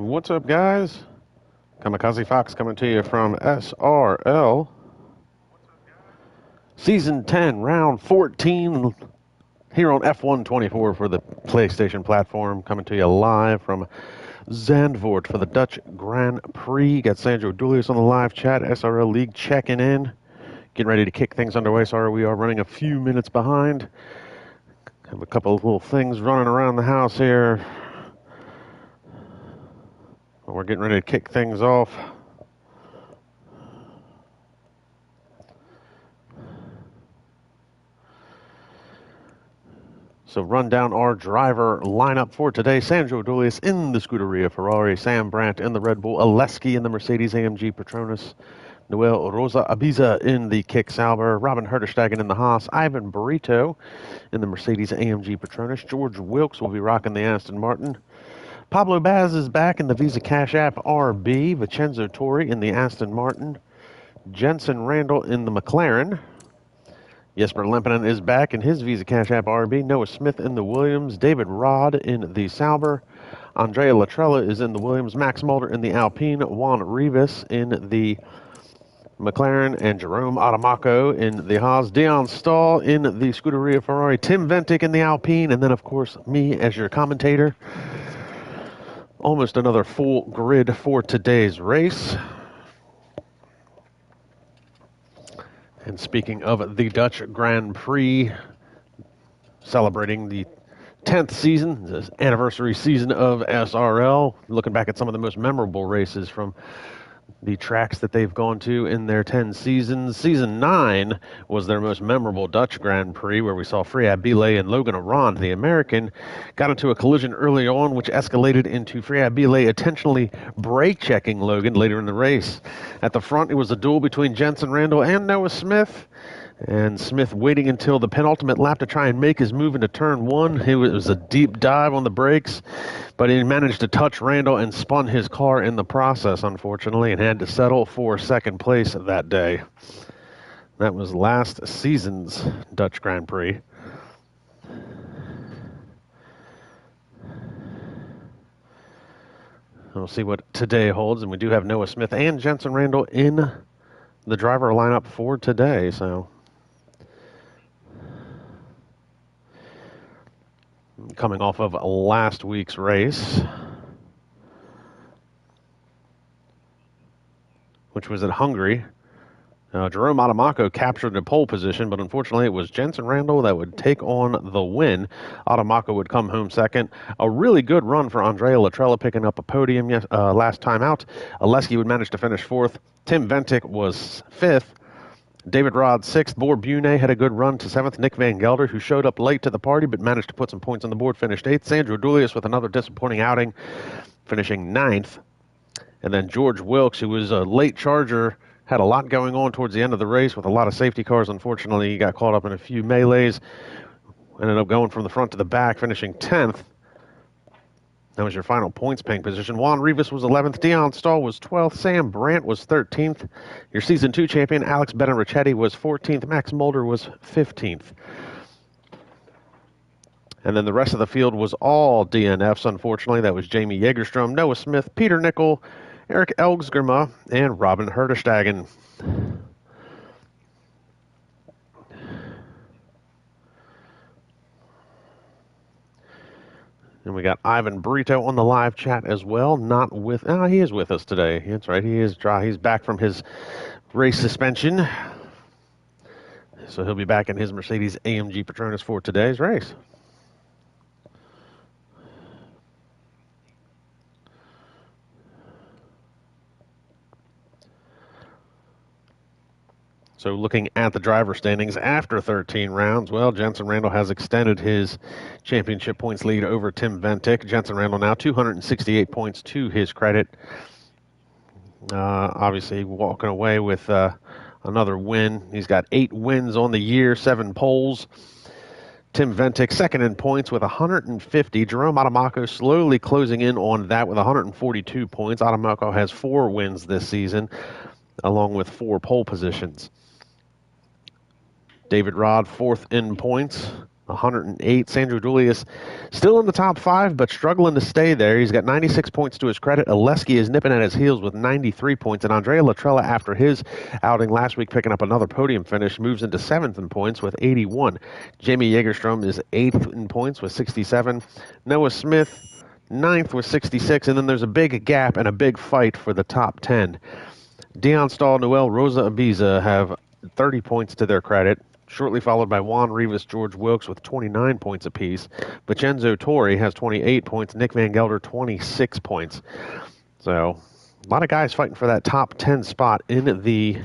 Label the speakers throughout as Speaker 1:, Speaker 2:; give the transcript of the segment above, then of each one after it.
Speaker 1: What's up, guys? Kamikaze Fox coming to you from SRL. Season 10, round 14, here on F124 for the PlayStation platform. Coming to you live from Zandvoort for the Dutch Grand Prix. Got Sandro Dulius on the live chat, SRL League checking in. Getting ready to kick things underway. Sorry, we are running a few minutes behind. Have a couple of little things running around the house here. We're getting ready to kick things off. So run down our driver lineup for today. Sandro Dulius in the Scuderia Ferrari, Sam Brandt in the Red Bull, Oleski in the Mercedes-AMG Petronas, Noel Rosa Abiza in the Kick Sauber, Robin Herderstegen in the Haas, Ivan Barrito in the Mercedes-AMG Petronas, George Wilkes will be rocking the Aston Martin, Pablo Baz is back in the Visa Cash App RB, Vincenzo Torri in the Aston Martin, Jensen Randall in the McLaren, Jesper Lempinen is back in his Visa Cash App RB, Noah Smith in the Williams, David Rod in the Sauber, Andrea Latrella is in the Williams, Max Mulder in the Alpine, Juan Rivas in the McLaren, and Jerome Adamaco in the Haas, Dion Stahl in the Scuderia Ferrari, Tim Ventic in the Alpine, and then, of course, me as your commentator. Almost another full grid for today's race. And speaking of the Dutch Grand Prix, celebrating the 10th season, the anniversary season of SRL, looking back at some of the most memorable races from the tracks that they've gone to in their 10 seasons. Season 9 was their most memorable Dutch Grand Prix, where we saw Freya Billet and Logan Arand, the American, got into a collision early on, which escalated into Freya Billet intentionally brake-checking Logan later in the race. At the front, it was a duel between Jensen Randall and Noah Smith, and Smith waiting until the penultimate lap to try and make his move into turn one. It was a deep dive on the brakes, but he managed to touch Randall and spun his car in the process, unfortunately, and had to settle for second place that day. That was last season's Dutch Grand Prix. We'll see what today holds, and we do have Noah Smith and Jensen Randall in the driver lineup for today, so coming off of last week's race, which was at Hungary. Jerome Adamaco captured the pole position, but unfortunately it was Jensen Randall that would take on the win. Adamaco would come home second. A really good run for Andrea Latrella, picking up a podium last time out. Oleski would manage to finish fourth. Tim Ventic was fifth. David Rod, sixth. Boer Bune had a good run to seventh. Nick Van Gelder, who showed up late to the party but managed to put some points on the board, finished eighth. Sandro Dulius with another disappointing outing, finishing ninth. And then George Wilkes, who was a late charger, had a lot going on towards the end of the race with a lot of safety cars. Unfortunately, he got caught up in a few melees. Ended up going from the front to the back, finishing 10th. That was your final points paying position. Juan Rivas was 11th. Dion Stahl was 12th. Sam Brandt was 13th. Your Season 2 champion, Alex Benarichetti, was 14th. Max Mulder was 15th. And then the rest of the field was all DNFs, unfortunately. That was Jamie Jägerstrom, Noah Smith, Peter Nickel, Eric Elgsgerma, and Robin Herderstegen. And we got Ivan Barrito on the live chat as well. Not with... he is with us today. That's right. He is dry. He's back from his race suspension. So he'll be back in his Mercedes-AMG Petronas for today's race. So looking at the driver standings after 13 rounds, well, Jensen Randall has extended his championship points lead over Tim Ventic. Jensen Randall now 268 points to his credit. Obviously walking away with another win. He's got 8 wins on the year, 7 poles. Tim Ventic second in points with 150. Jerome Adamaco slowly closing in on that with 142 points. Adamaco has 4 wins this season, along with 4 pole positions. David Rod, 4th in points, 108. Sandro Julius still in the top 5, but struggling to stay there. He's got 96 points to his credit. Oleski is nipping at his heels with 93 points. And Andrea Latrella, after his outing last week, picking up another podium finish, moves into 7th in points with 81. Jamie Jägerstrom is 8th in points with 67. Noah Smith, 9th with 66. And then there's a big gap and a big fight for the top 10. Dion Stahl, Noel Rosa Ibiza have 30 points to their credit, shortly followed by Juan Rivas, George Wilkes with 29 points apiece. Vincenzo Torri has 28 points. Nick Van Gelder, 26 points. So a lot of guys fighting for that top 10 spot in the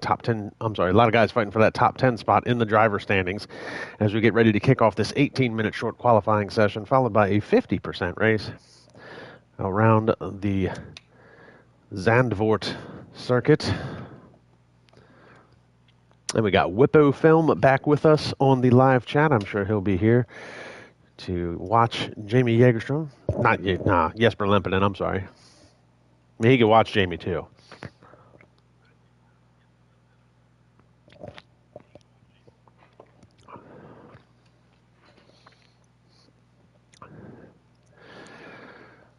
Speaker 1: top 10. I'm sorry, a lot of guys fighting for that top 10 spot in the driver standings as we get ready to kick off this 18-minute short qualifying session, followed by a 50% race around the Zandvoort circuit. And we got Whippo Film back with us on the live chat. I'm sure he'll be here to watch Jamie Jägerstrom. Jesper Lempinen, I'm sorry. I mean, he can watch Jamie too.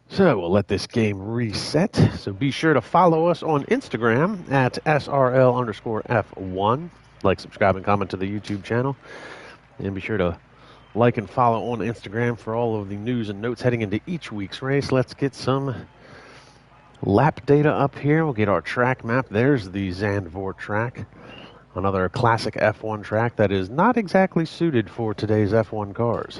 Speaker 1: So we'll let this game reset. So be sure to follow us on Instagram at SRL_F1. Like, subscribe, and comment to the YouTube channel. And be sure to like and follow on Instagram for all of the news and notes heading into each week's race. Let's get some lap data up here. We'll get our track map. There's the Zandvoort track. Another classic F1 track that is not exactly suited for today's F1 cars.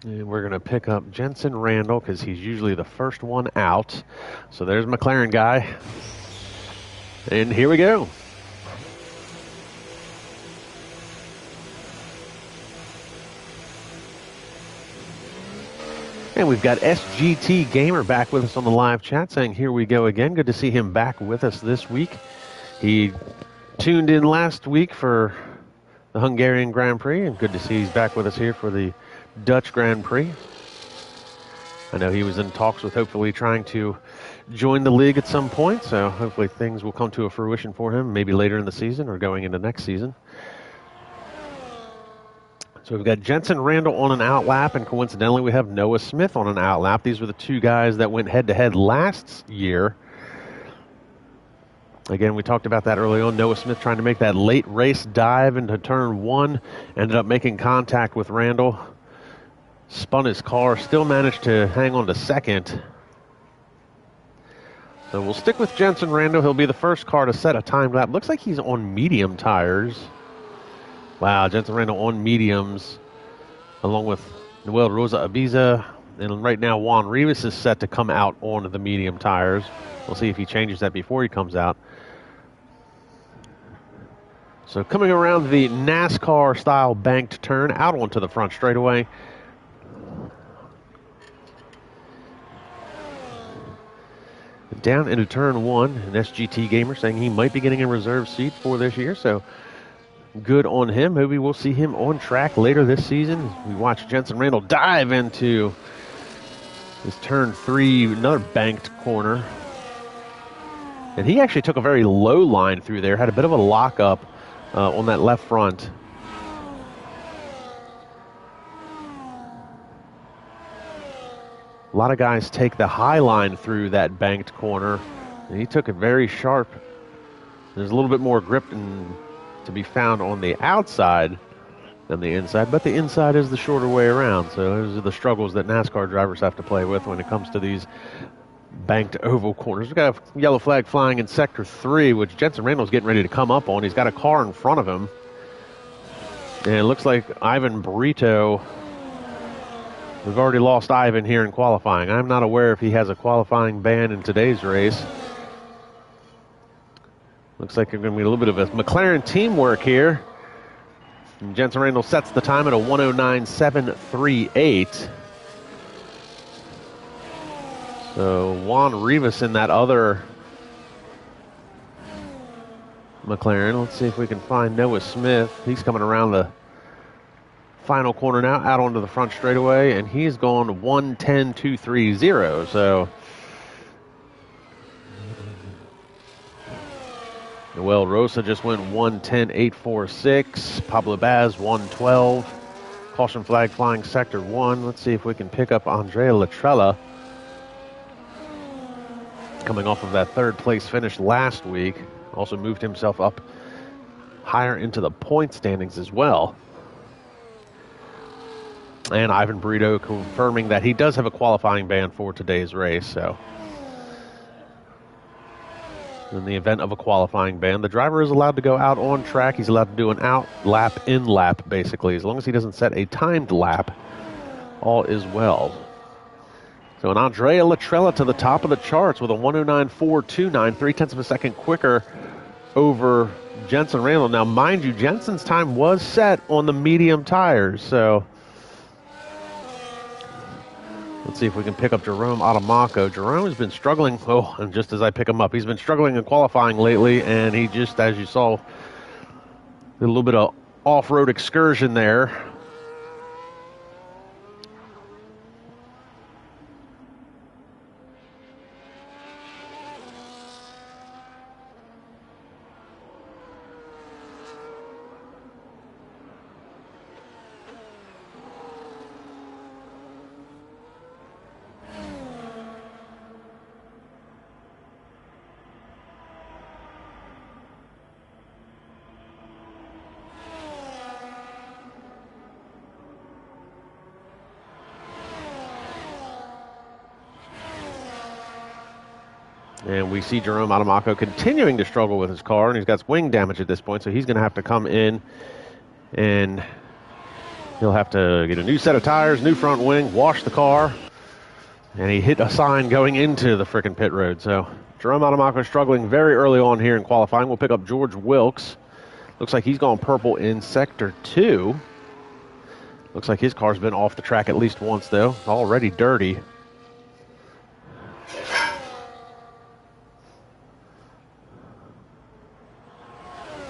Speaker 1: And we're going to pick up Jensen Randall because he's usually the first one out. So there's McLaren guy. And here we go. And we've got SGT Gamer back with us on the live chat saying, here we go again. Good to see him back with us this week. He tuned in last week for the Hungarian Grand Prix, and good to see he's back with us here for the Dutch Grand Prix. I know he was in talks with hopefully trying to join the league at some point, so hopefully things will come to a fruition for him, maybe later in the season or going into next season. So we've got Jensen Randall on an outlap, and coincidentally we have Noah Smith on an outlap. These were the two guys that went head-to-head last year. Again, we talked about that early on. Noah Smith trying to make that late race dive into turn 1, ended up making contact with Randall. Spun his car, still managed to hang on to second. So we'll stick with Jensen Randall. He'll be the first car to set a time lap. Looks like he's on medium tires. Wow, Jensen Randall on mediums, along with Noel Rosa Ibiza. And right now, Juan Rivas is set to come out on the medium tires. We'll see if he changes that before he comes out. So coming around the NASCAR-style banked turn out onto the front straightaway. Down into turn 1, an SGT Gamer saying he might be getting a reserve seat for this year, so good on him. Maybe we'll see him on track later this season. We watch Jensen Randall dive into this turn 3, another banked corner. And he actually took a very low line through there, had a bit of a lockup on that left front. A lot of guys take the high line through that banked corner, and he took it very sharp. There's a little bit more grip to be found on the outside than the inside, but the inside is the shorter way around. So those are the struggles that NASCAR drivers have to play with when it comes to these banked oval corners. We've got a yellow flag flying in Sector 3, which Jensen Randall's getting ready to come up on. He's got a car in front of him. And it looks like Ivan Brito. We've already lost Ivan here in qualifying. I'm not aware if he has a qualifying ban in today's race. Looks like there's going to be a little bit of a McLaren teamwork here. And Jensen Randall sets the time at a 109.738. So Juan Rivas in that other McLaren. Let's see if we can find Noah Smith. He's coming around the final corner now, out onto the front straightaway, and he's going 110.230. So Noel Rosa just went 1:10.846. Pablo Baz 1:12. Caution flag flying sector 1. Let's see if we can pick up Andrea Latrella, coming off of that third place finish last week. Also moved himself up higher into the point standings as well. And Ivan Brito confirming that he does have a qualifying ban for today's race. So in the event of a qualifying ban, the driver is allowed to go out on track. He's allowed to do an out lap, in lap, basically. As long as he doesn't set a timed lap, all is well. So an Andrea Latrella to the top of the charts with a 1:09.429, 0.3 of a second quicker over Jensen Randall. Now, mind you, Jensen's time was set on the medium tires, so let's see if we can pick up Jerome Adamaco. Jerome has been struggling. Oh, and just as I pick him up, he's been struggling in qualifying lately, and he just, as you saw, did a little bit of off-road excursion there. And we see Jerome Adamaco continuing to struggle with his car, and he's got wing damage at this point, so he's going to have to come in, and he'll have to get a new set of tires, new front wing, wash the car, and he hit a sign going into the frickin' pit road. So Jerome Adamaco struggling very early on here in qualifying. We'll pick up George Wilkes. Looks like he's gone purple in Sector 2. Looks like his car's been off the track at least once, though. Already dirty.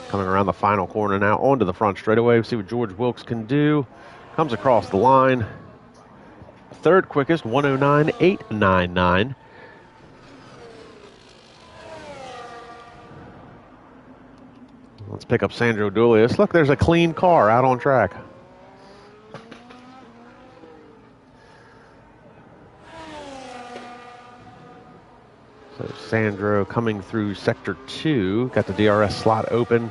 Speaker 1: Coming around the final corner now, onto the front straightaway. See what George Wilkes can do. Comes across the line. Third quickest, 1:09.899. Let's pick up Sandro Dulius. Look, there's a clean car out on track. So Sandro coming through Sector 2. Got the DRS slot open.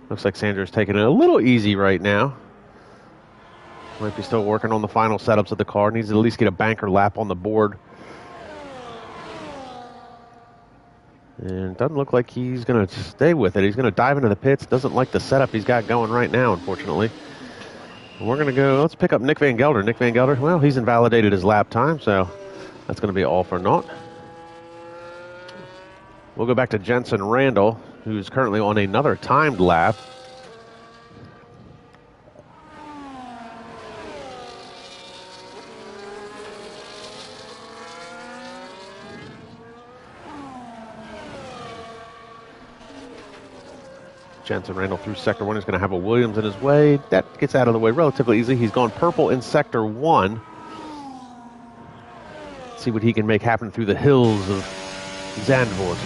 Speaker 1: Looks like Sandro's taking it a little easy right now. Might be still working on the final setups of the car. Needs to at least get a banker lap on the board. And it doesn't look like he's going to stay with it. He's going to dive into the pits. Doesn't like the setup he's got going right now, unfortunately. We're going to go, let's pick up Nick Van Gelder. Nick Van Gelder, well, he's invalidated his lap time, so that's going to be all for naught. We'll go back to Jensen Randall, who's currently on another timed lap. Jensen Randall through Sector 1 is going to have a Williams in his way. That gets out of the way relatively easily. He's gone purple in Sector 1. Let's see what he can make happen through the hills of Zandvoort.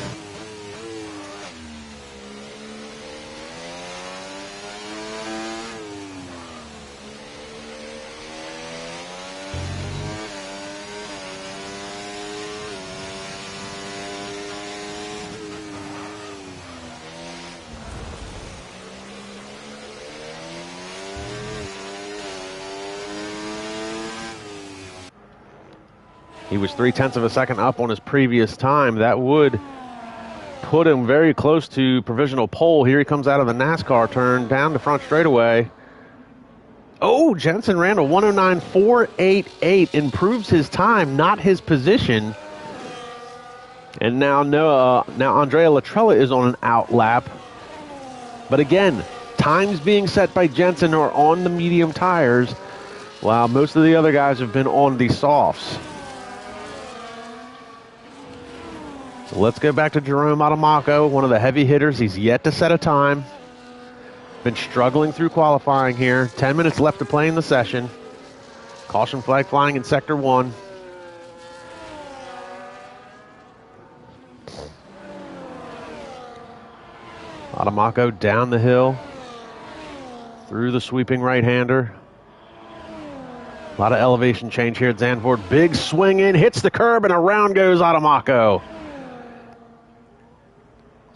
Speaker 1: He was 0.3 of a second up on his previous time. That would put him very close to provisional pole. Here he comes out of the NASCAR turn down the front straightaway. Oh, Jensen Randall, 1:09.488, improves his time, not his position. And now Andrea Latrella is on an out lap. But again, times being set by Jensen are on the medium tires, while most of the other guys have been on the softs. So let's go back to Jerome Adamaco, one of the heavy hitters. He's yet to set a time. Been struggling through qualifying here. 10 minutes left to play in the session. Caution flag flying in Sector 1. Adamako down the hill, through the sweeping right-hander. A lot of elevation change here at Zandvoort. Big swing in, hits the curb, and around goes Adamako.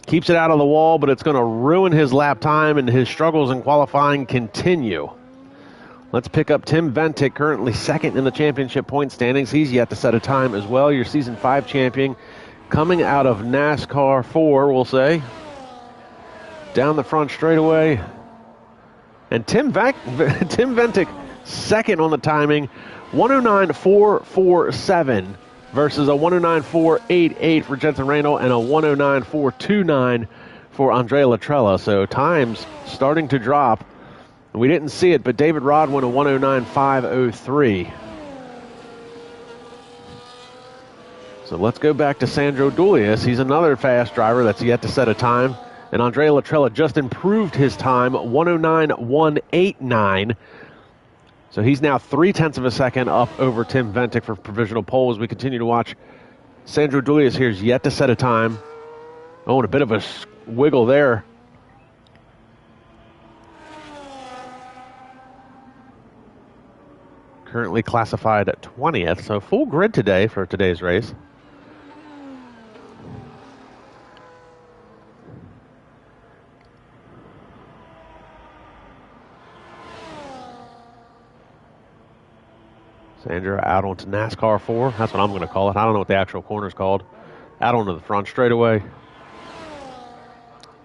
Speaker 1: Keeps it out of the wall, but it's going to ruin his lap time, and his struggles in qualifying continue. Let's pick up Tim Ventic, currently second in the championship point standings. He's yet to set a time as well. Your Season 5 champion coming out of NASCAR 4, we'll say. Down the front straightaway. And Tim Ventic second on the timing, 109.447 versus a 109.488 for Jensen Randall and a 109.429 for Andrea Latrella. So times starting to drop. We didn't see it, but David Rod went a 109.503. So let's go back to Sandro Dulius. He's another fast driver that's yet to set a time. And Andrea Latrella just improved his time, 109.189. So he's now 0.3 of a second up over Tim Ventic for provisional pole as we continue to watch. Sandro Dulius here is yet to set a time. Oh, and a bit of a wiggle there. Currently classified at 20th, so full grid today for today's race. Sandra out onto NASCAR 4. That's what I'm going to call it. I don't know what the actual corner's called. Out onto the front straightaway.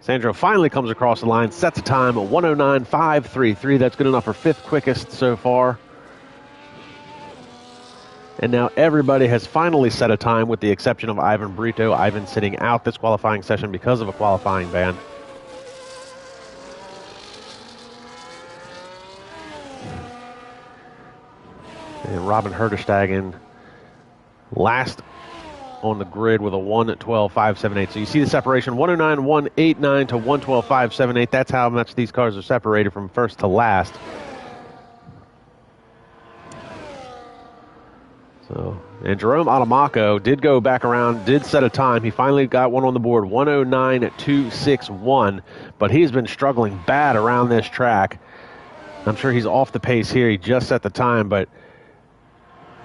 Speaker 1: Sandro finally comes across the line, sets a time at 109.533. That's good enough for fifth quickest so far. And now everybody has finally set a time with the exception of Ivan Brito. Ivan sitting out this qualifying session because of a qualifying ban. And Robin Herderstagen last on the grid with a 112.578. So you see the separation, 109.189 to 112.578. That's how much these cars are separated from first to last. So, and Jerome Adamako did go back around, did set a time. He finally got one on the board, 109.261, but he's been struggling bad around this track. I'm sure he's off the pace here. He just set the time, but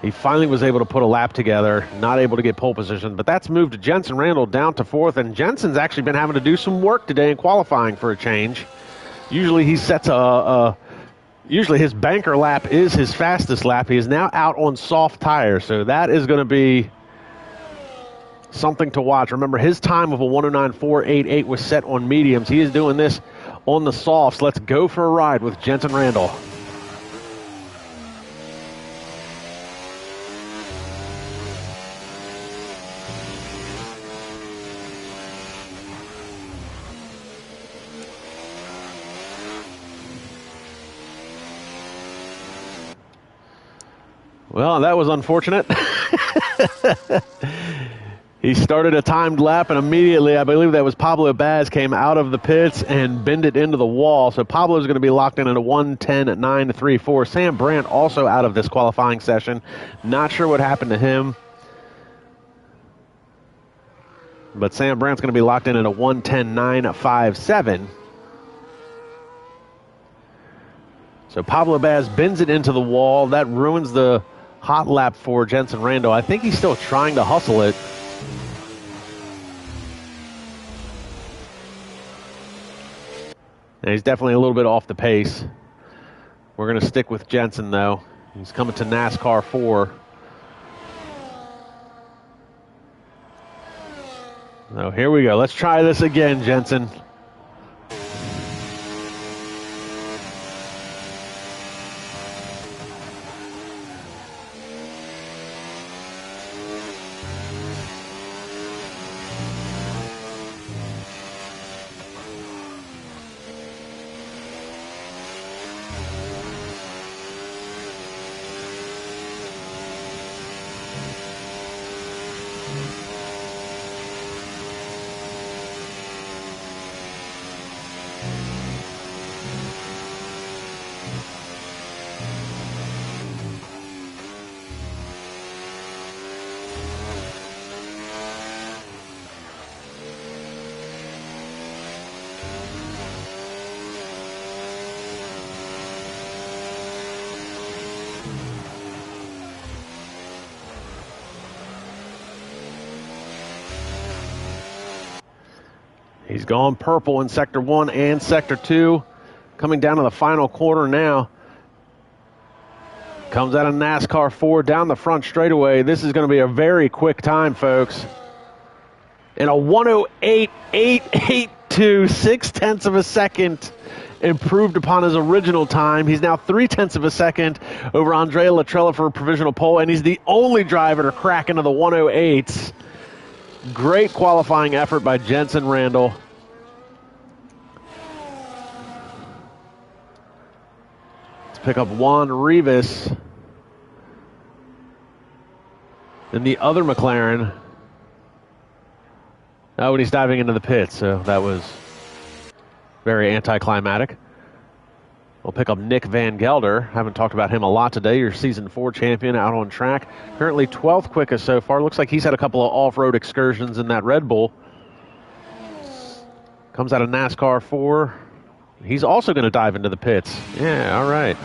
Speaker 1: he finally was able to put a lap together, not able to get pole position, but that's moved Jensen Randall down to fourth, and Jensen's actually been having to do some work today in qualifying for a change. Usually he sets usually his banker lap is his fastest lap. He is now out on soft tires, so that is going to be something to watch. Remember, his time of a 109.488 was set on mediums. He is doing this on the softs. Let's go for a ride with Jensen Randall. Well, that was unfortunate. He started a timed lap, and immediately, I believe that was Pablo Baz, came out of the pits and bended into the wall. So Pablo's going to be locked in at a 110.934. Sam Brandt also out of this qualifying session. Not sure what happened to him. But Sam Brandt's going to be locked in at a 110.957. So Pablo Baz bends it into the wall. That ruins the hot lap for Jensen Randall. I think he's still trying to hustle it. And he's definitely a little bit off the pace. We're going to stick with Jensen, though. He's coming to NASCAR 4. So here we go. Let's try this again, Jensen. He's gone purple in Sector 1 and Sector 2. Coming down to the final quarter now. Comes out of NASCAR 4 down the front straightaway. This is going to be a very quick time, folks. In a 1:08.882, 0.6 of a second, improved upon his original time. He's now 0.3 of a second over Andrea Latrella for a provisional pole, and he's the only driver to crack into the 1:08s. Great qualifying effort by Jensen Randall. Let's pick up Juan Rivas in the other McLaren. Oh, and he's diving into the pit, so that was very anticlimactic. We'll pick up Nick Van Gelder. Haven't talked about him a lot today. Your Season 4 champion out on track. Currently 12th quickest so far. Looks like he's had a couple of off-road excursions in that Red Bull. Comes out of NASCAR 4. He's also going to dive into the pits. Yeah, all right.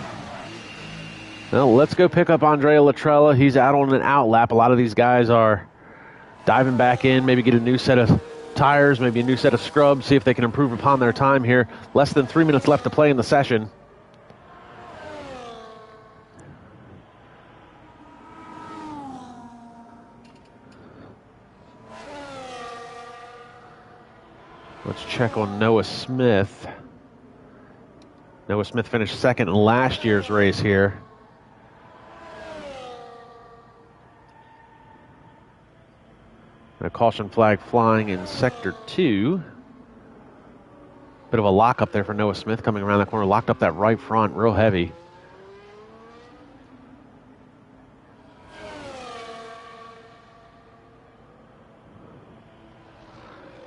Speaker 1: Well, let's go pick up Andrea Latrella. He's out on an out lap. A lot of these guys are diving back in, maybe get a new set of tires, maybe a new set of scrubs, see if they can improve upon their time here. Less than 3 minutes left to play in the session. Let's check on Noah Smith. Noah Smith finished second in last year's race here. A caution flag flying in Sector 2. Bit of a lock up there for Noah Smith coming around the corner. Locked up that right front real heavy.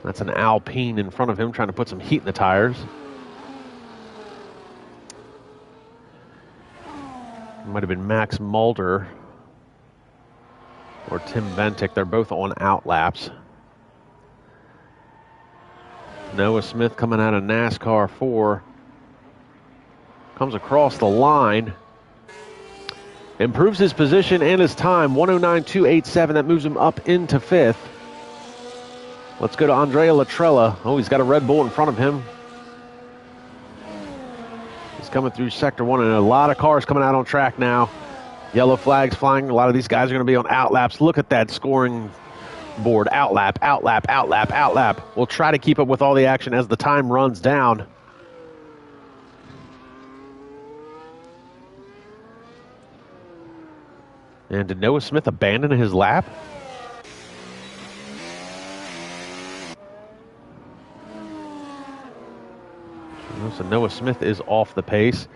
Speaker 1: That's an Alpine in front of him trying to put some heat in the tires. It might have been Max Mulder or Tim Ventic. They're both on out laps. Noah Smith coming out of NASCAR 4. Comes across the line. Improves his position and his time. 1:09.287. That moves him up into 5th. Let's go to Andrea Latrella. Oh, he's got a Red Bull in front of him. He's coming through Sector 1, and a lot of cars coming out on track now. Yellow flags flying. A lot of these guys are going to be on out laps. Look at that scoring board. Out lap, out lap, out lap, out lap. We'll try to keep up with all the action as the time runs down. And did Noah Smith abandon his lap? So Noah Smith is off the pace.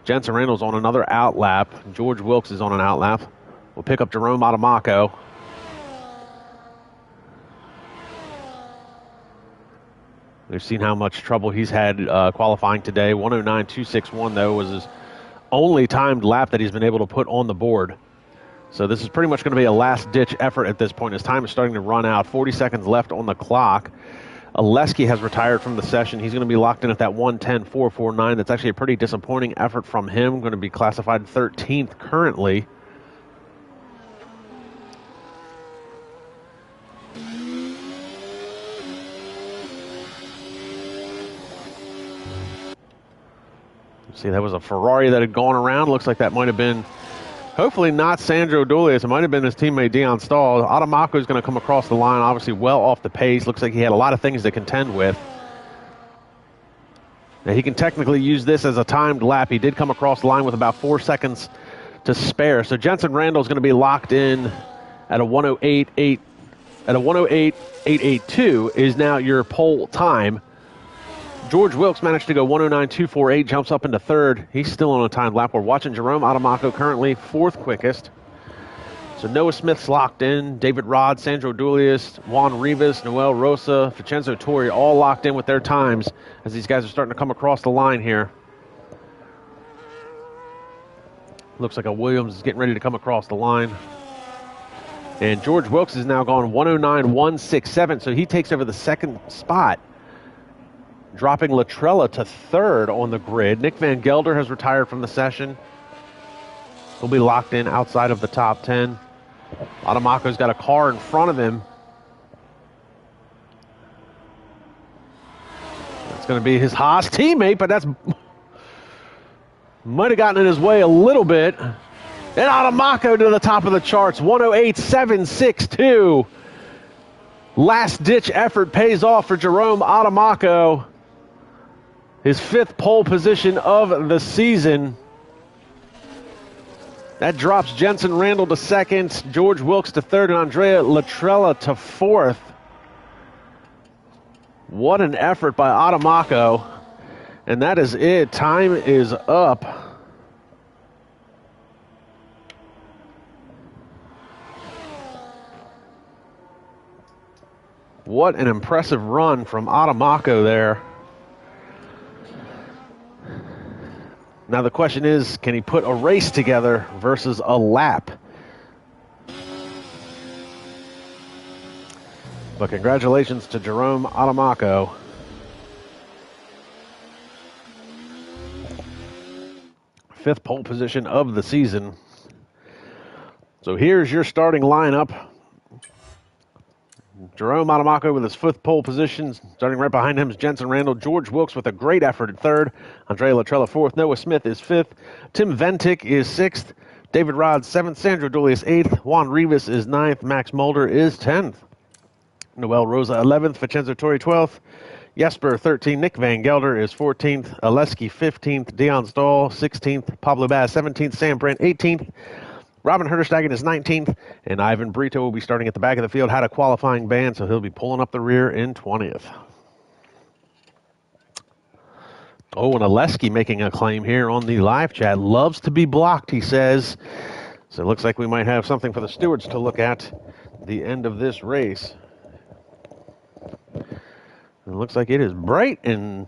Speaker 1: Jensen Randall's on another out lap. George Wilkes is on an out lap. We'll pick up Jerome Adamaco. We've seen how much trouble he's had qualifying today. 1:09.261, though, was his only timed lap that he's been able to put on the board. So this is pretty much going to be a last-ditch effort at this point. His time is starting to run out. 40 seconds left on the clock. Oleski has retired from the session. He's going to be locked in at that 1:10.449. That's actually a pretty disappointing effort from him. Going to be classified 13th currently. See, that was a Ferrari that had gone around. Looks like that might have been, hopefully not Sandro Dulius. It might have been his teammate Dion Stahl. Adamaco is going to come across the line, obviously well off the pace. Looks like he had a lot of things to contend with. Now, he can technically use this as a timed lap. He did come across the line with about 4 seconds to spare. So Jensen Randall is going to be locked in at a 1:08.882 is now your pole time. George Wilkes managed to go 1:09.248, jumps up into 3rd. He's still on a timed lap. We're watching Jerome Adamaco currently 4th quickest. So Noah Smith's locked in. David Rod, Sandro Dulius, Juan Rivas, Noel Rosa, Vincenzo Torri all locked in with their times as these guys are starting to come across the line here. Looks like a Williams is getting ready to come across the line. And George Wilkes has now gone 1:09.167, so he takes over the 2nd spot, dropping Latrella to 3rd on the grid. Nick Van Gelder has retired from the session. He'll be locked in outside of the top 10. Adamaco's got a car in front of him. That's going to be his Haas teammate, but that's might have gotten in his way a little bit. And Adamako to the top of the charts, 108.762. Last-ditch effort pays off for Jerome Adamako. His 5th pole position of the season. That drops Jensen Randall to 2nd, George Wilkes to 3rd, and Andrea Latrella to 4th. What an effort by Adamako. And that is it. Time is up. What an impressive run from Adamako there. Now the question is, can he put a race together versus a lap? But congratulations to Jerome Adamako. Fifth pole position of the season. So here's your starting lineup. Jerome Adamako with his 5th pole position. Starting right behind him is Jensen Randall. George Wilkes with a great effort at 3rd. Andrea Latrella 4th. Noah Smith is 5th. Tim Ventic is 6th. David Rod 7th. Sandro Dulius 8th. Juan Rivas is 9th. Max Mulder is 10th. Noel Rosa 11th. Vincenzo Torre 12th. Jesper 13th. Nick Van Gelder is 14th. Oleski 15th. Dion Stahl 16th. Pablo Baz 17th. Sam Brandt 18th. Robin Herterstegen is 19th, and Ivan Brito will be starting at the back of the field. Had a qualifying ban, so he'll be pulling up the rear in 20th. Oh, and Oleski making a claim here on the live chat. Loves to be blocked, he says. So it looks like we might have something for the stewards to look at the end of this race. It looks like it is bright and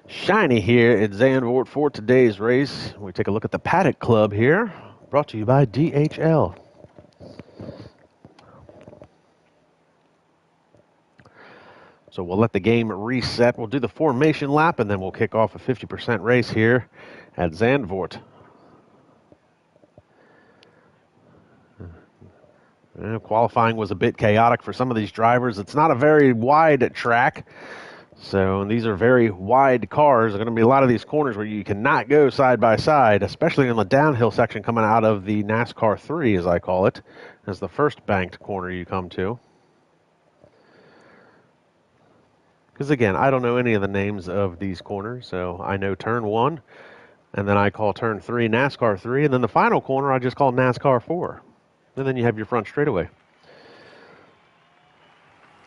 Speaker 1: shiny here at Zandvoort for today's race. We take a look at the Paddock Club here. Brought to you by DHL. So we'll let the game reset. We'll do the formation lap, and then we'll kick off a 50% race here at Zandvoort. Qualifying was a bit chaotic for some of these drivers. It's not a very wide track. So these are very wide cars. There are going to be a lot of these corners where you cannot go side by side, especially in the downhill section coming out of the NASCAR 3, as I call it, as the first banked corner you come to. Because, again, I don't know any of the names of these corners, so I know turn 1, and then I call turn 3 NASCAR 3, and then the final corner I just call NASCAR 4. And then you have your front straightaway.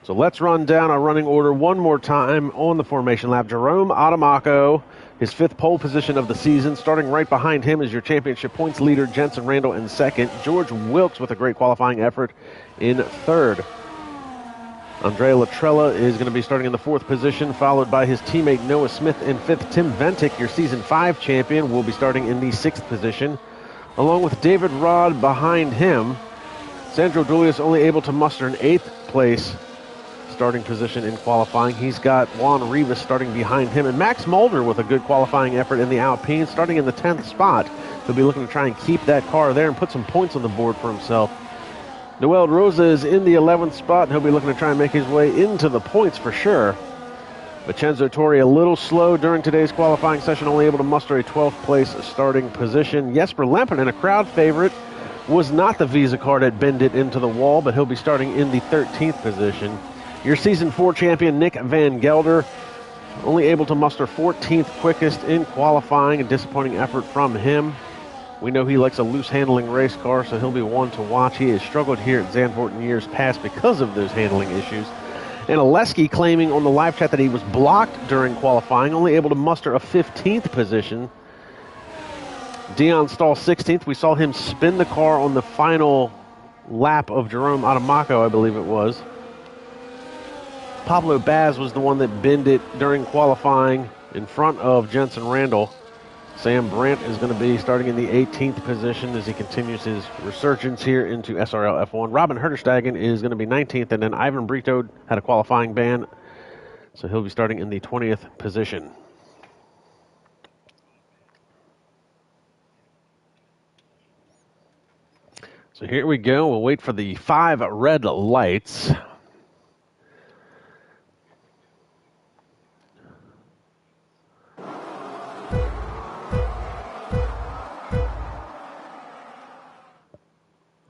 Speaker 1: So let's run down our running order one more time on the formation lap. Jerome Adamako, his 5th pole position of the season. Starting right behind him is your championship points leader, Jensen Randall, in 2nd. George Wilkes with a great qualifying effort in 3rd. Andrea Latrella is going to be starting in the 4th position, followed by his teammate Noah Smith in 5th. Tim Ventic, your Season 5 champion, will be starting in the 6th position, along with David Rod behind him. Sandro Dulius only able to muster an 8th place starting position in qualifying. He's got Juan Rivas starting behind him, and Max Mulder with a good qualifying effort in the Alpine, starting in the 10th spot. He'll be looking to try and keep that car there and put some points on the board for himself. Noel Rosa is in the 11th spot, and he'll be looking to try and make his way into the points for sure. Vincenzo Torre a little slow during today's qualifying session, only able to muster a 12th place starting position. Jesper Lampinen, a crowd favorite, was not the Visa car that bent it into the wall, but he'll be starting in the 13th position. Your Season 4 champion, Nick Van Gelder, only able to muster 14th quickest in qualifying. A disappointing effort from him. We know he likes a loose handling race car, so he'll be one to watch. He has struggled here at Zandvoort in years past because of those handling issues. And Oleski claiming on the live chat that he was blocked during qualifying, only able to muster a 15th position. Dion Stahl 16th. We saw him spin the car on the final lap of Jerome Adamako, I believe it was. Pablo Baz was the one that bent it during qualifying in front of Jensen Randall. Sam Brandt is going to be starting in the 18th position as he continues his resurgence here into SRL F1. Robin Herterstegen is going to be 19th, and then Ivan Brito had a qualifying ban, so he'll be starting in the 20th position. So here we go. We'll wait for the 5 red lights.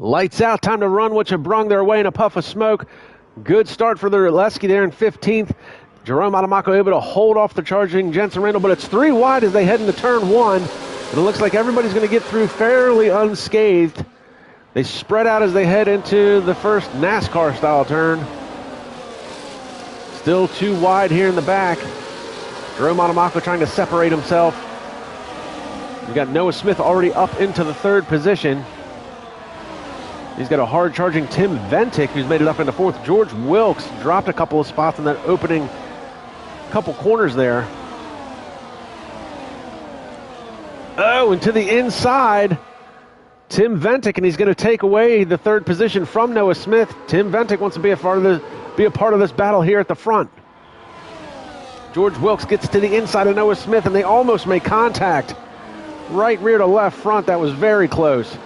Speaker 1: Lights out, time to run what you brung their way in a puff of smoke. Good start for the Oleski there in 15th. Jerome Adamako able to hold off the charging Jensen Randall, but it's 3 wide as they head into turn 1. And it looks like everybody's going to get through fairly unscathed. They spread out as they head into the first NASCAR-style turn. Still 2 wide here in the back. Jerome Adamako trying to separate himself. We've got Noah Smith already up into the 3rd position. He's got a hard-charging Tim Ventic, who's made it up into 4th. George Wilkes dropped a couple of spots in that opening couple corners there. Oh, and to the inside, Tim Ventic, and he's going to take away the 3rd position from Noah Smith. Tim Ventic wants to be a part of this battle here at the front. George Wilkes gets to the inside of Noah Smith, and they almost make contact. Right rear to left front, that was very close.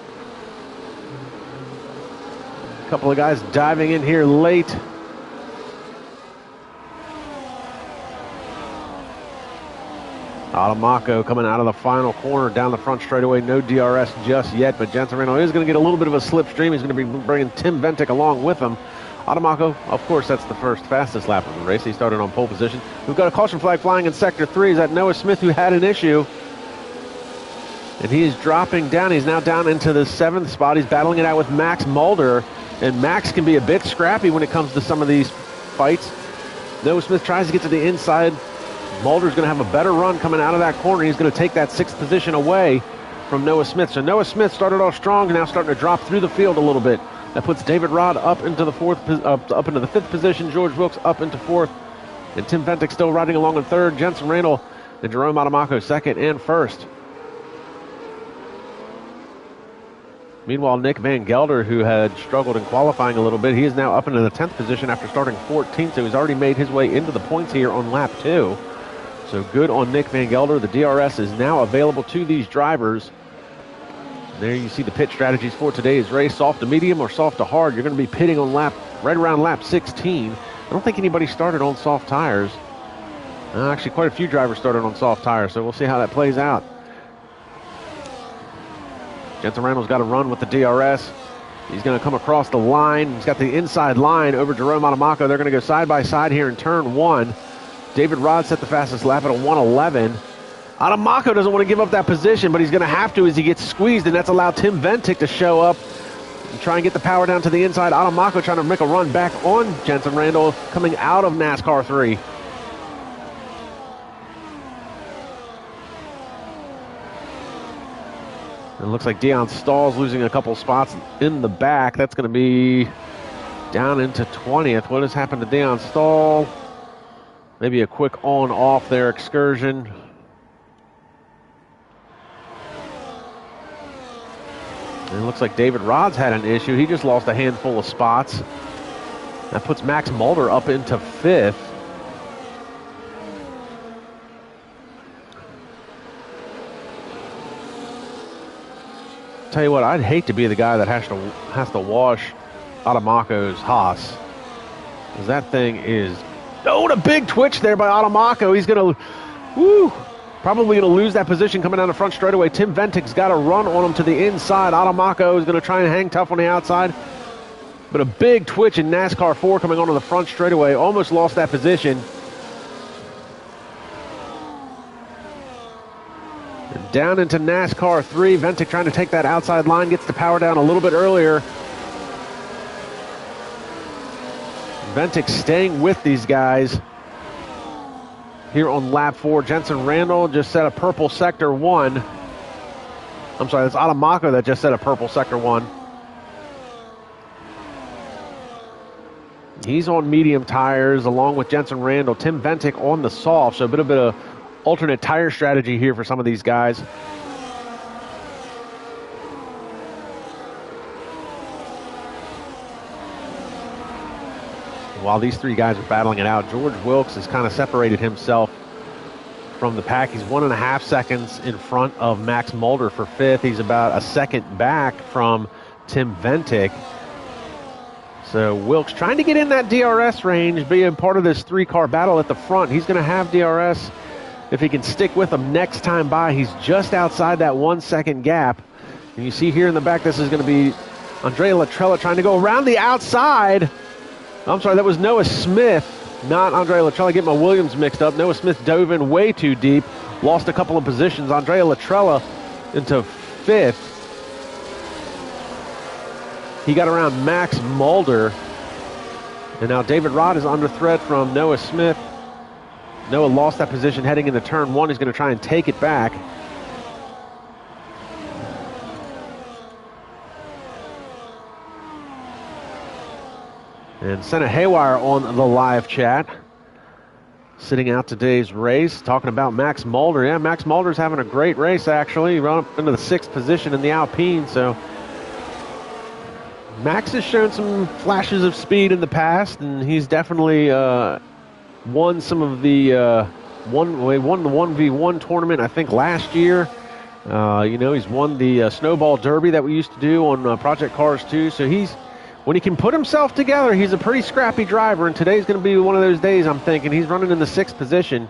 Speaker 1: A couple of guys diving in here late. Adamako coming out of the final corner down the front straightaway. No DRS just yet, but Jensen Randall is going to get a little bit of a slipstream. He's going to be bringing Tim Ventic along with him. Adamako, of course, that's the first fastest lap of the race. He started on pole position. We've got a caution flag flying in Sector 3. Is that Noah Smith, who had an issue? And he is dropping down. He's now down into the 7th spot. He's battling it out with Max Mulder. And Max can be a bit scrappy when it comes to some of these fights. Noah Smith tries to get to the inside. Mulder's going to have a better run coming out of that corner. He's going to take that 6th position away from Noah Smith. So Noah Smith started off strong and now starting to drop through the field a little bit. That puts David Rod up into the 5th position. George Wilkes up into 4th. And Tim Ventic still riding along in 3rd. Jensen Randall and Jerome Adamako 2nd and 1st. Meanwhile, Nick Van Gelder, who had struggled in qualifying a little bit, he is now up into the 10th position after starting 14th, so he's already made his way into the points here on lap 2. So good on Nick Van Gelder. The DRS is now available to these drivers. There you see the pit strategies for today's race. Soft to medium or soft to hard. You're going to be pitting on right around lap 16. I don't think anybody started on soft tires. Actually, quite a few drivers started on soft tires, so we'll see how that plays out. Jensen Randall's got to run with the DRS. He's going to come across the line. He's got the inside line over Jerome Adamako. They're going to go side by side here in turn 1. David Rod set the fastest lap at a 1:11. Adamako doesn't want to give up that position, but he's going to have to as he gets squeezed, and that's allowed Tim Ventic to show up and try and get the power down to the inside. Adamako trying to make a run back on Jensen Randall coming out of NASCAR 3. It looks like Deion Stahl's losing a couple spots in the back. That's going to be down into 20th. What has happened to Deion Stahl? Maybe a quick on-off there excursion. And it looks like David Rod's had an issue. He just lost a handful of spots. That puts Max Mulder up into 5th. Tell you what, I'd hate to be the guy that has to wash Adamako's Haas. Because that thing is... Oh, and a big twitch there by Adamako. He's going to... Probably going to lose that position coming down the front straightaway. Tim Ventic's got to run on him to the inside. Adamako is going to try and hang tough on the outside. But a big twitch in NASCAR 4 coming onto the front straightaway. Almost lost that position. And down into NASCAR 3. Ventic trying to take that outside line. Gets the power down a little bit earlier. Ventic staying with these guys here on lap 4. Jensen Randall just set a purple sector 1. I'm sorry, that's Adamako that just set a purple sector 1. He's on medium tires along with Jensen Randall. Tim Ventic on the soft, so a bit of alternate tire strategy here for some of these guys. While these three guys are battling it out, George Wilkes has kind of separated himself from the pack. He's 1.5 seconds in front of Max Mulder for 5th. He's about a second back from Tim Ventic. So Wilkes trying to get in that DRS range, being part of this 3-car battle at the front. He's going to have DRS if he can stick with them next time by. He's just outside that 1 second gap. And you see here in the back, this is going to be Andrea Latrella trying to go around the outside. I'm sorry, that was Noah Smith, not Andrea Latrella. Getting my Williams mixed up. Noah Smith dove in way too deep, lost a couple of positions. Andrea Latrella into 5th. He got around Max Mulder. And now David Rod is under threat from Noah Smith. Noah lost that position heading into turn 1. He's going to try and take it back. And Senna Haywire on the live chat, sitting out today's race, talking about Max Mulder. Yeah, Max Mulder's having a great race, actually. He ran up into the 6th position in the Alpine, so Max has shown some flashes of speed in the past, and he's definitely won some of the he won the 1v1 tournament, I think, last year. He's won the Snowball Derby that we used to do on Project Cars 2, so when he can put himself together, he's a pretty scrappy driver, and today's going to be one of those days, I'm thinking. He's running in the 6th position.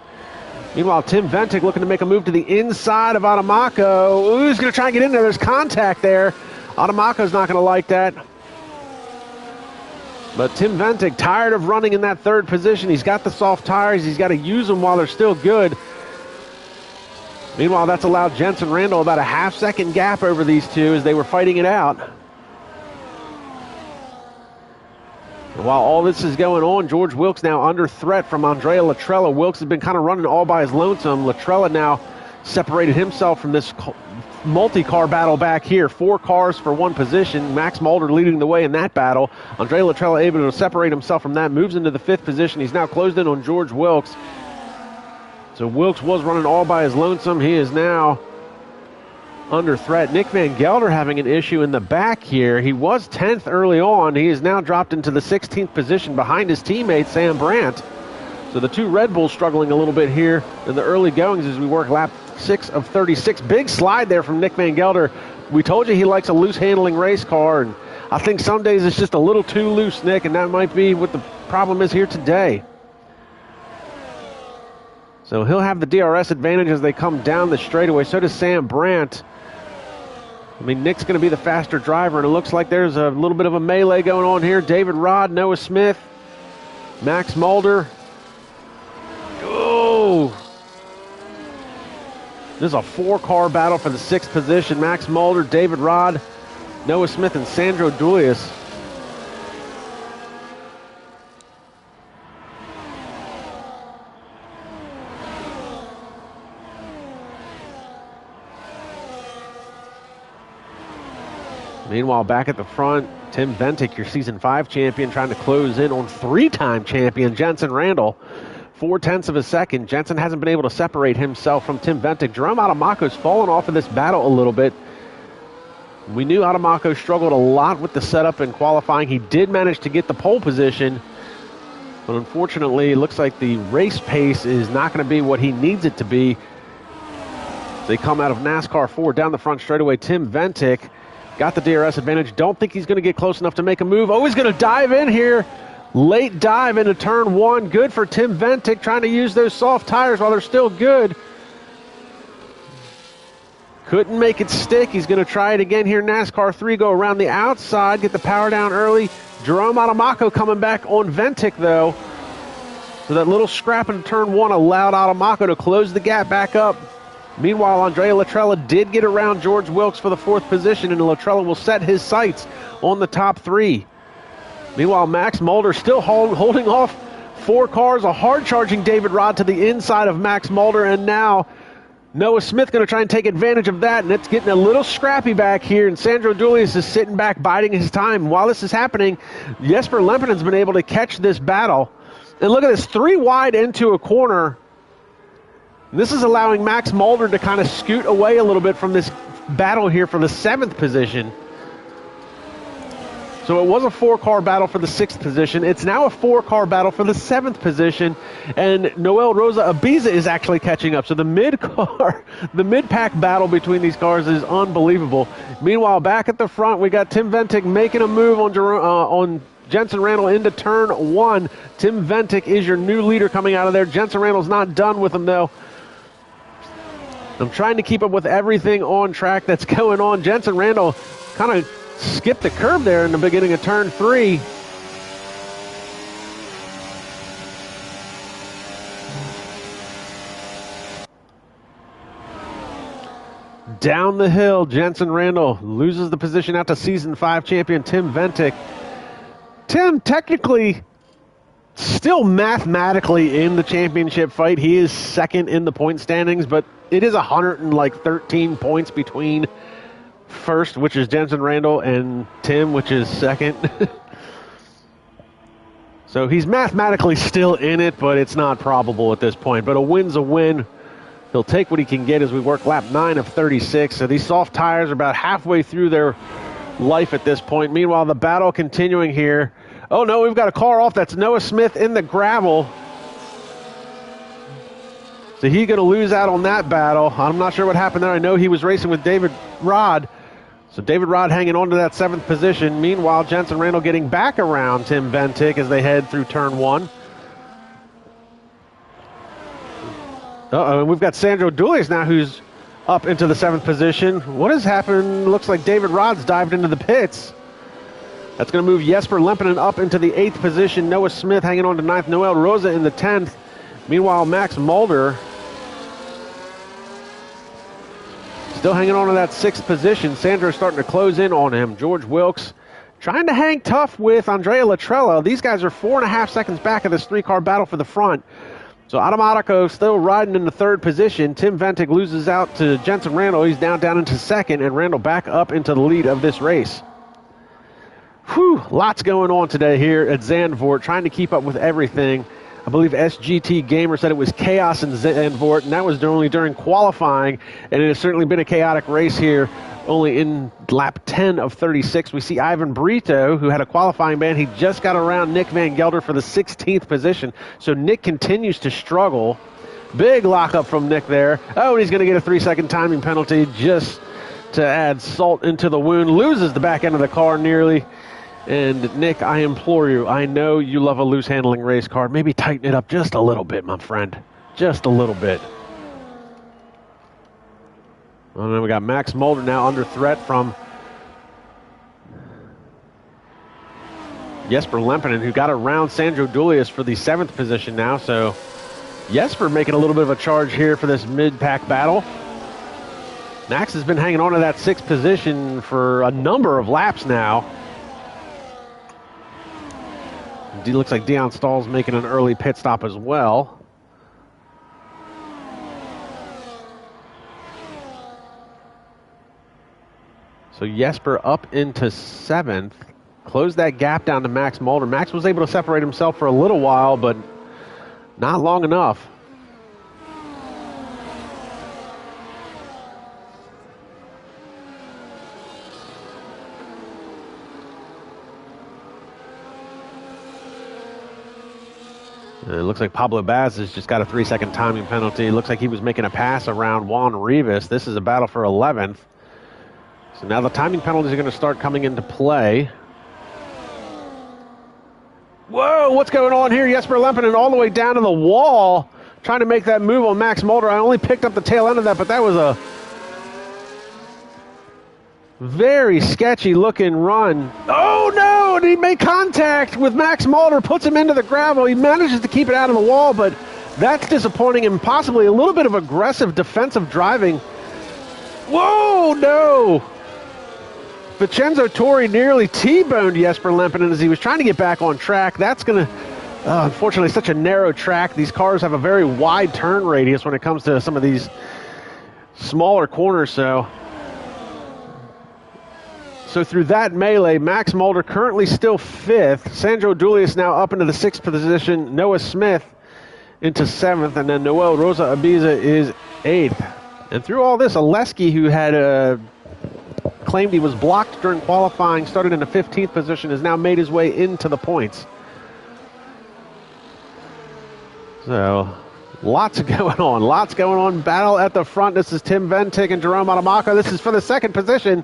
Speaker 1: Meanwhile, Tim Ventic looking to make a move to the inside of Adamaco. Ooh, he's going to try and get in there. There's contact there. Adamaco's not going to like that. But Tim Ventic, tired of running in that 3rd position. He's got the soft tires. He's got to use them while they're still good. Meanwhile, that's allowed Jensen Randall about a half-second gap over these two as they were fighting it out. And while all this is going on, George Wilkes now under threat from Andrea Latrella. Wilkes has been kind of running all by his lonesome. Latrella now separated himself from this multi-car battle back here. 4 cars for 1 position. Max Mulder leading the way in that battle. Andrea Latrella able to separate himself from that. Moves into the 5th position. He's now closed in on George Wilkes. So Wilkes was running all by his lonesome. He is now under threat. Nick Van Gelder having an issue in the back here. He was 10th early on. He is now dropped into the 16th position behind his teammate Sam Brandt. So the 2 Red Bulls struggling a little bit here in the early goings as we work lap 6 of 36. Big slide there from Nick Van Gelder. We told you he likes a loose handling race car, and I think some days it's just a little too loose, Nick, and that might be what the problem is here today. So he'll have the DRS advantage as they come down the straightaway. So does Sam Brandt. I mean, Nick's going to be the faster driver, and it looks like there's a little bit of a melee going on here. David Rod, Noah Smith, Max Mulder. Oh! This is a 4-car battle for the 6th position. Max Mulder, David Rod, Noah Smith, and Sandro Dulius. Meanwhile, back at the front, Tim Ventic, your Season 5 champion, trying to close in on 3-time champion Jensen Randall. 0.4 of a second. Jensen hasn't been able to separate himself from Tim Ventic. Jerome Adamaco's fallen off of this battle a little bit. We knew Adamaco struggled a lot with the setup and qualifying. He did manage to get the pole position, but unfortunately, it looks like the race pace is not going to be what he needs it to be. They come out of NASCAR 4 down the front straightaway. Tim Ventic got the DRS advantage. Don't think he's going to get close enough to make a move. Oh, he's going to dive in here. Late dive into turn 1. Good for Tim Ventic, trying to use those soft tires while they're still good. Couldn't make it stick. He's going to try it again here. NASCAR 3, go around the outside, get the power down early. Jerome Adamaco coming back on Ventic, though. So that little scrap in turn 1 allowed Adamaco to close the gap back up. Meanwhile, Andrea Latrella did get around George Wilkes for the 4th position, and Latrella will set his sights on the top 3. Meanwhile, Max Mulder still holding off 4 cars, a hard-charging David Rod to the inside of Max Mulder, and now Noah Smith going to try and take advantage of that, and it's getting a little scrappy back here, and Sandro Dulius is sitting back biding his time. While this is happening, Jesper Lempinen's been able to catch this battle. And look at this, 3 wide into a corner. This is allowing Max Mulder to kind of scoot away a little bit from this battle here for the 7th position. So it was a 4-car battle for the 6th position. It's now a 4-car battle for the 7th position. And Noel Rosa Ibiza is actually catching up. So the mid-pack battle between these cars is unbelievable. Meanwhile, back at the front, we got Tim Ventic making a move on Jensen Randall into turn 1. Tim Ventic is your new leader coming out of there. Jensen Randall's not done with him, though. I'm trying to keep up with everything on track that's going on. Jensen Randall kind of skipped the curb there in the beginning of turn 3. Down the hill, Jensen Randall loses the position out to Season 5 champion Tim Ventic. Tim, technically, still mathematically in the championship fight. He is second in the point standings, but it is 113 points between first, which is Jensen Randall, and Tim, which is second. So he's mathematically still in it, but it's not probable at this point. But a win's a win. He'll take what he can get as we work lap 9 of 36. So these soft tires are about halfway through their life at this point. Meanwhile, the battle continuing here. Oh, no, we've got a car off. That's Noah Smith in the gravel. So he's going to lose out on that battle. I'm not sure what happened there. I know he was racing with David Rod. So David Rod hanging on to that 7th position. Meanwhile, Jensen Randall getting back around Tim Ventic as they head through turn 1. Uh-oh, and we've got Sandro Dulius now who's up into the 7th position. What has happened? Looks like David Rod's dived into the pits. That's going to move Jesper Lempinen up into the 8th position. Noah Smith hanging on to 9th. Noel Rosa in the 10th. Meanwhile, Max Mulder still hanging on to that 6th position. Sandro's starting to close in on him. George Wilkes trying to hang tough with Andrea Latrella. These guys are 4.5 seconds back of this 3-car battle for the front. So Automatico still riding in the 3rd position. Tim Ventic loses out to Jensen Randall. He's down into 2nd, and Randall back up into the lead of this race. Whew, lots going on today here at Zandvoort, trying to keep up with everything. I believe SGT Gamer said it was chaos in Zandvoort, and that was only during qualifying, and it has certainly been a chaotic race here. Only in lap 10 of 36, we see Ivan Brito, who had a qualifying ban. He just got around Nick Van Gelder for the 16th position. So Nick continues to struggle. Big lockup from Nick there. Oh, and he's going to get a 3-second timing penalty just to add salt into the wound. Loses the back end of the car nearly. And Nick, I implore you, I know you love a loose handling race car. Maybe tighten it up just a little bit, my friend. Just a little bit. And then we got Max Mulder now under threat from Jesper Lempinen, who got around Sandro Dulius for the 7th position now. So Jesper making a little bit of a charge here for this mid-pack battle. Max has been hanging on to that 6th position for a number of laps now. It looks like Dion Stahl's making an early pit stop as well. So Jesper up into 7th. Closed that gap down to Max Mulder. Max was able to separate himself for a little while, but not long enough. It looks like Pablo Baz has just got a 3-second timing penalty. It looks like he was making a pass around Juan Rivas. This is a battle for 11th. So now the timing penalties are going to start coming into play. Whoa, what's going on here? Jesper Lempinen all the way down to the wall, trying to make that move on Max Mulder. I only picked up the tail end of that, but that was a very sketchy looking run. Oh no, and he made contact with Max Mulder, puts him into the gravel. He manages to keep it out of the wall, but that's disappointing and possibly a little bit of aggressive defensive driving. Whoa, no. Vincenzo Torri nearly T-boned Jesper Lempinen as he was trying to get back on track. That's going to, unfortunately, such a narrow track. These cars have a very wide turn radius when it comes to some of these smaller corners. So through that melee, Max Mulder currently still 5th. Sandro Dulius now up into the 6th position. Noah Smith into 7th. And then Noel Rosa Ibiza is 8th. And through all this, Oleski, who had claimed he was blocked during qualifying, started in the 15th position, has now made his way into the points. So lots going on. Battle at the front. This is Tim Ventic and Jerome Automaco. This is for the 2nd position.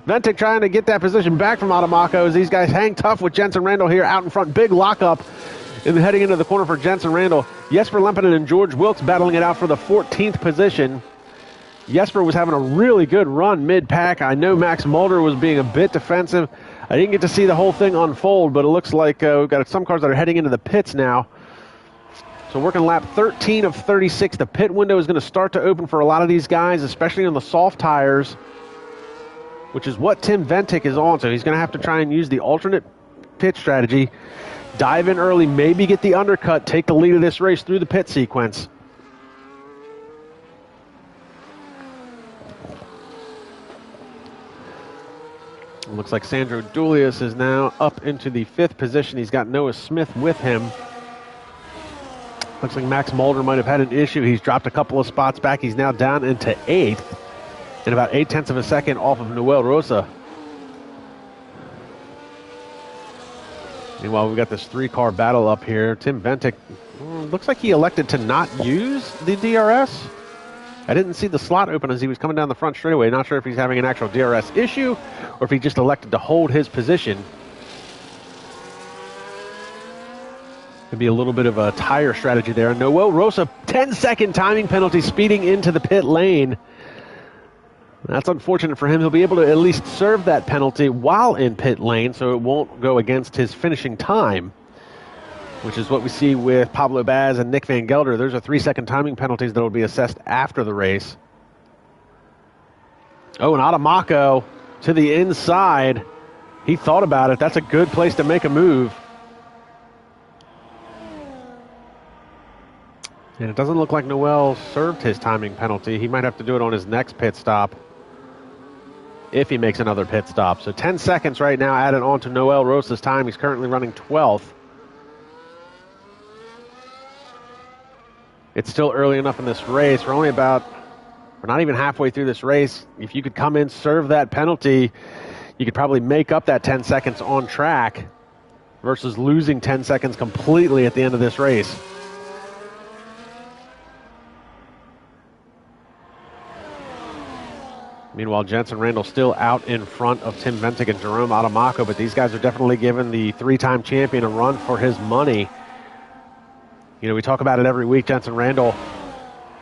Speaker 1: Ventic trying to get that position back from Automaco as these guys hang tough with Jensen Randall here out in front. Big lockup heading into the corner for Jensen Randall. Jesper Lempinen and George Wilkes battling it out for the 14th position. Jesper was having a really good run mid-pack. I know Max Mulder was being a bit defensive. I didn't get to see the whole thing unfold, but it looks like we've got some cars that are heading into the pits now. So working lap 13 of 36. The pit window is going to start to open for a lot of these guys, especially on the soft tires, which is what Tim Ventic is on. So he's going to have to try and use the alternate pit strategy. Dive in early, maybe get the undercut, take the lead of this race through the pit sequence. It looks like Sandro Dulius is now up into the 5th position. He's got Noah Smith with him. Looks like Max Mulder might have had an issue. He's dropped a couple of spots back. He's now down into 8th and about 0.8 of a second off of Noel Rosa. Meanwhile, we've got this 3-car battle up here. Tim Ventic looks like he elected to not use the DRS. I didn't see the slot open as he was coming down the front straightaway. Not sure if he's having an actual DRS issue or if he just elected to hold his position. Could be a little bit of a tire strategy there. Noel Rosa, 10-second timing penalty, speeding into the pit lane. That's unfortunate for him. He'll be able to at least serve that penalty while in pit lane, so it won't go against his finishing time, which is what we see with Pablo Baz and Nick Van Gelder. Those are 3-second timing penalties that will be assessed after the race. Oh, and Adamaco to the inside. He thought about it. That's a good place to make a move. And it doesn't look like Noel served his timing penalty. He might have to do it on his next pit stop if he makes another pit stop. So 10 seconds right now added on to Noel Rosa's time. He's currently running 12th. It's still early enough in this race. We're not even halfway through this race. If you could come in, serve that penalty, you could probably make up that 10 seconds on track versus losing 10 seconds completely at the end of this race. Meanwhile, Jensen Randall still out in front of Tim Ventic and Jerome Adamaco, but these guys are definitely giving the 3-time champion a run for his money. You know, we talk about it every week. Jensen Randall,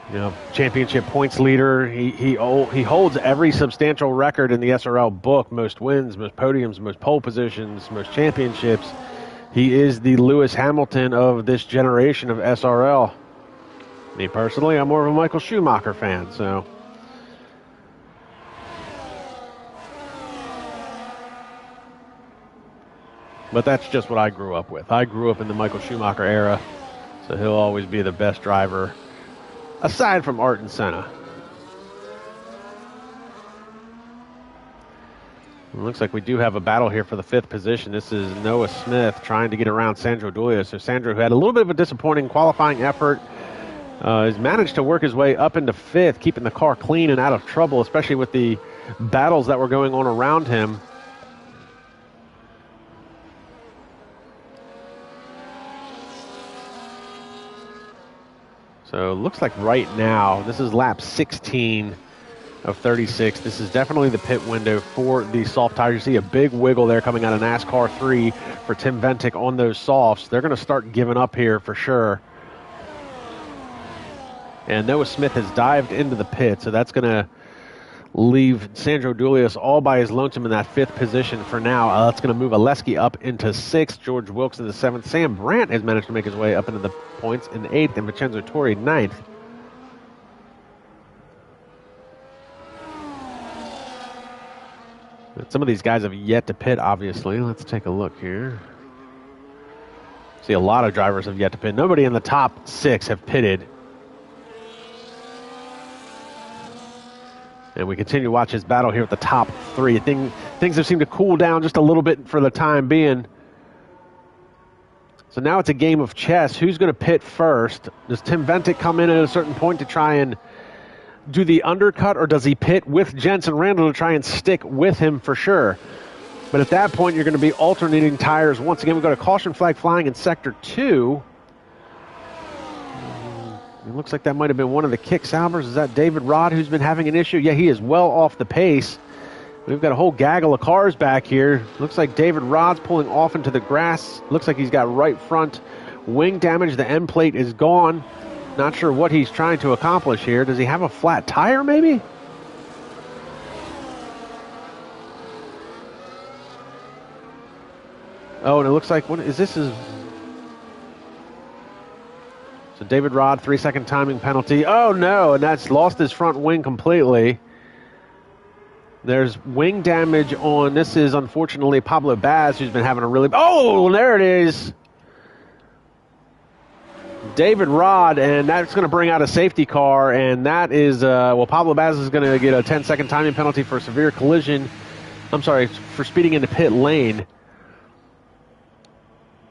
Speaker 1: you know, championship points leader. He holds every substantial record in the SRL book: most wins, most podiums, most pole positions, most championships. He is the Lewis Hamilton of this generation of SRL. Me personally, I'm more of a Michael Schumacher fan, so. But that's just what I grew up with. I grew up in the Michael Schumacher era, so he'll always be the best driver, aside from Ayrton Senna. It looks like we do have a battle here for the 5th position. This is Noah Smith trying to get around Sandro Dulia. So Sandro, who had a little bit of a disappointing qualifying effort, has managed to work his way up into 5th, keeping the car clean and out of trouble, especially with the battles that were going on around him. So it looks like right now, this is lap 16 of 36. This is definitely the pit window for the soft tires. You see a big wiggle there coming out of NASCAR 3 for Tim Ventic on those softs. They're going to start giving up here for sure. And Noah Smith has dived into the pit, so that's going to leave Sandro Dulius all by his lonesome in that 5th position for now. That's going to move Oleski up into 6th, George Wilkes in the 7th. Sam Brandt has managed to make his way up into the points in 8th, and Vincenzo Torri 9th. But some of these guys have yet to pit, obviously. Let's take a look here. See, a lot of drivers have yet to pit. Nobody in the top 6 have pitted. And we continue to watch his battle here at the top 3. Things have seemed to cool down just a little bit for the time being. So now it's a game of chess. Who's going to pit first? Does Tim Ventic come in at a certain point to try and do the undercut, or does he pit with Jensen Randall to try and stick with him for sure? But at that point, you're going to be alternating tires. Once again, we've got a caution flag flying in Sector 2. It looks like that might have been one of the kick Saubers. Is that David Rod who's been having an issue? Yeah, he is well off the pace. We've got a whole gaggle of cars back here. Looks like David Rod's pulling off into the grass. Looks like he's got right front wing damage. The end plate is gone. Not sure what he's trying to accomplish here. Does he have a flat tire maybe? Oh, and it looks like, what is this? So David Rod, 3-second timing penalty. Oh, no, and that's lost his front wing completely. There's wing damage on, this is unfortunately Pablo Baz, who's been having a really, oh, there it is. David Rod, and that's going to bring out a safety car, and that is, well, Pablo Baz is going to get a 10-second timing penalty for a severe collision. I'm sorry, for speeding into pit lane.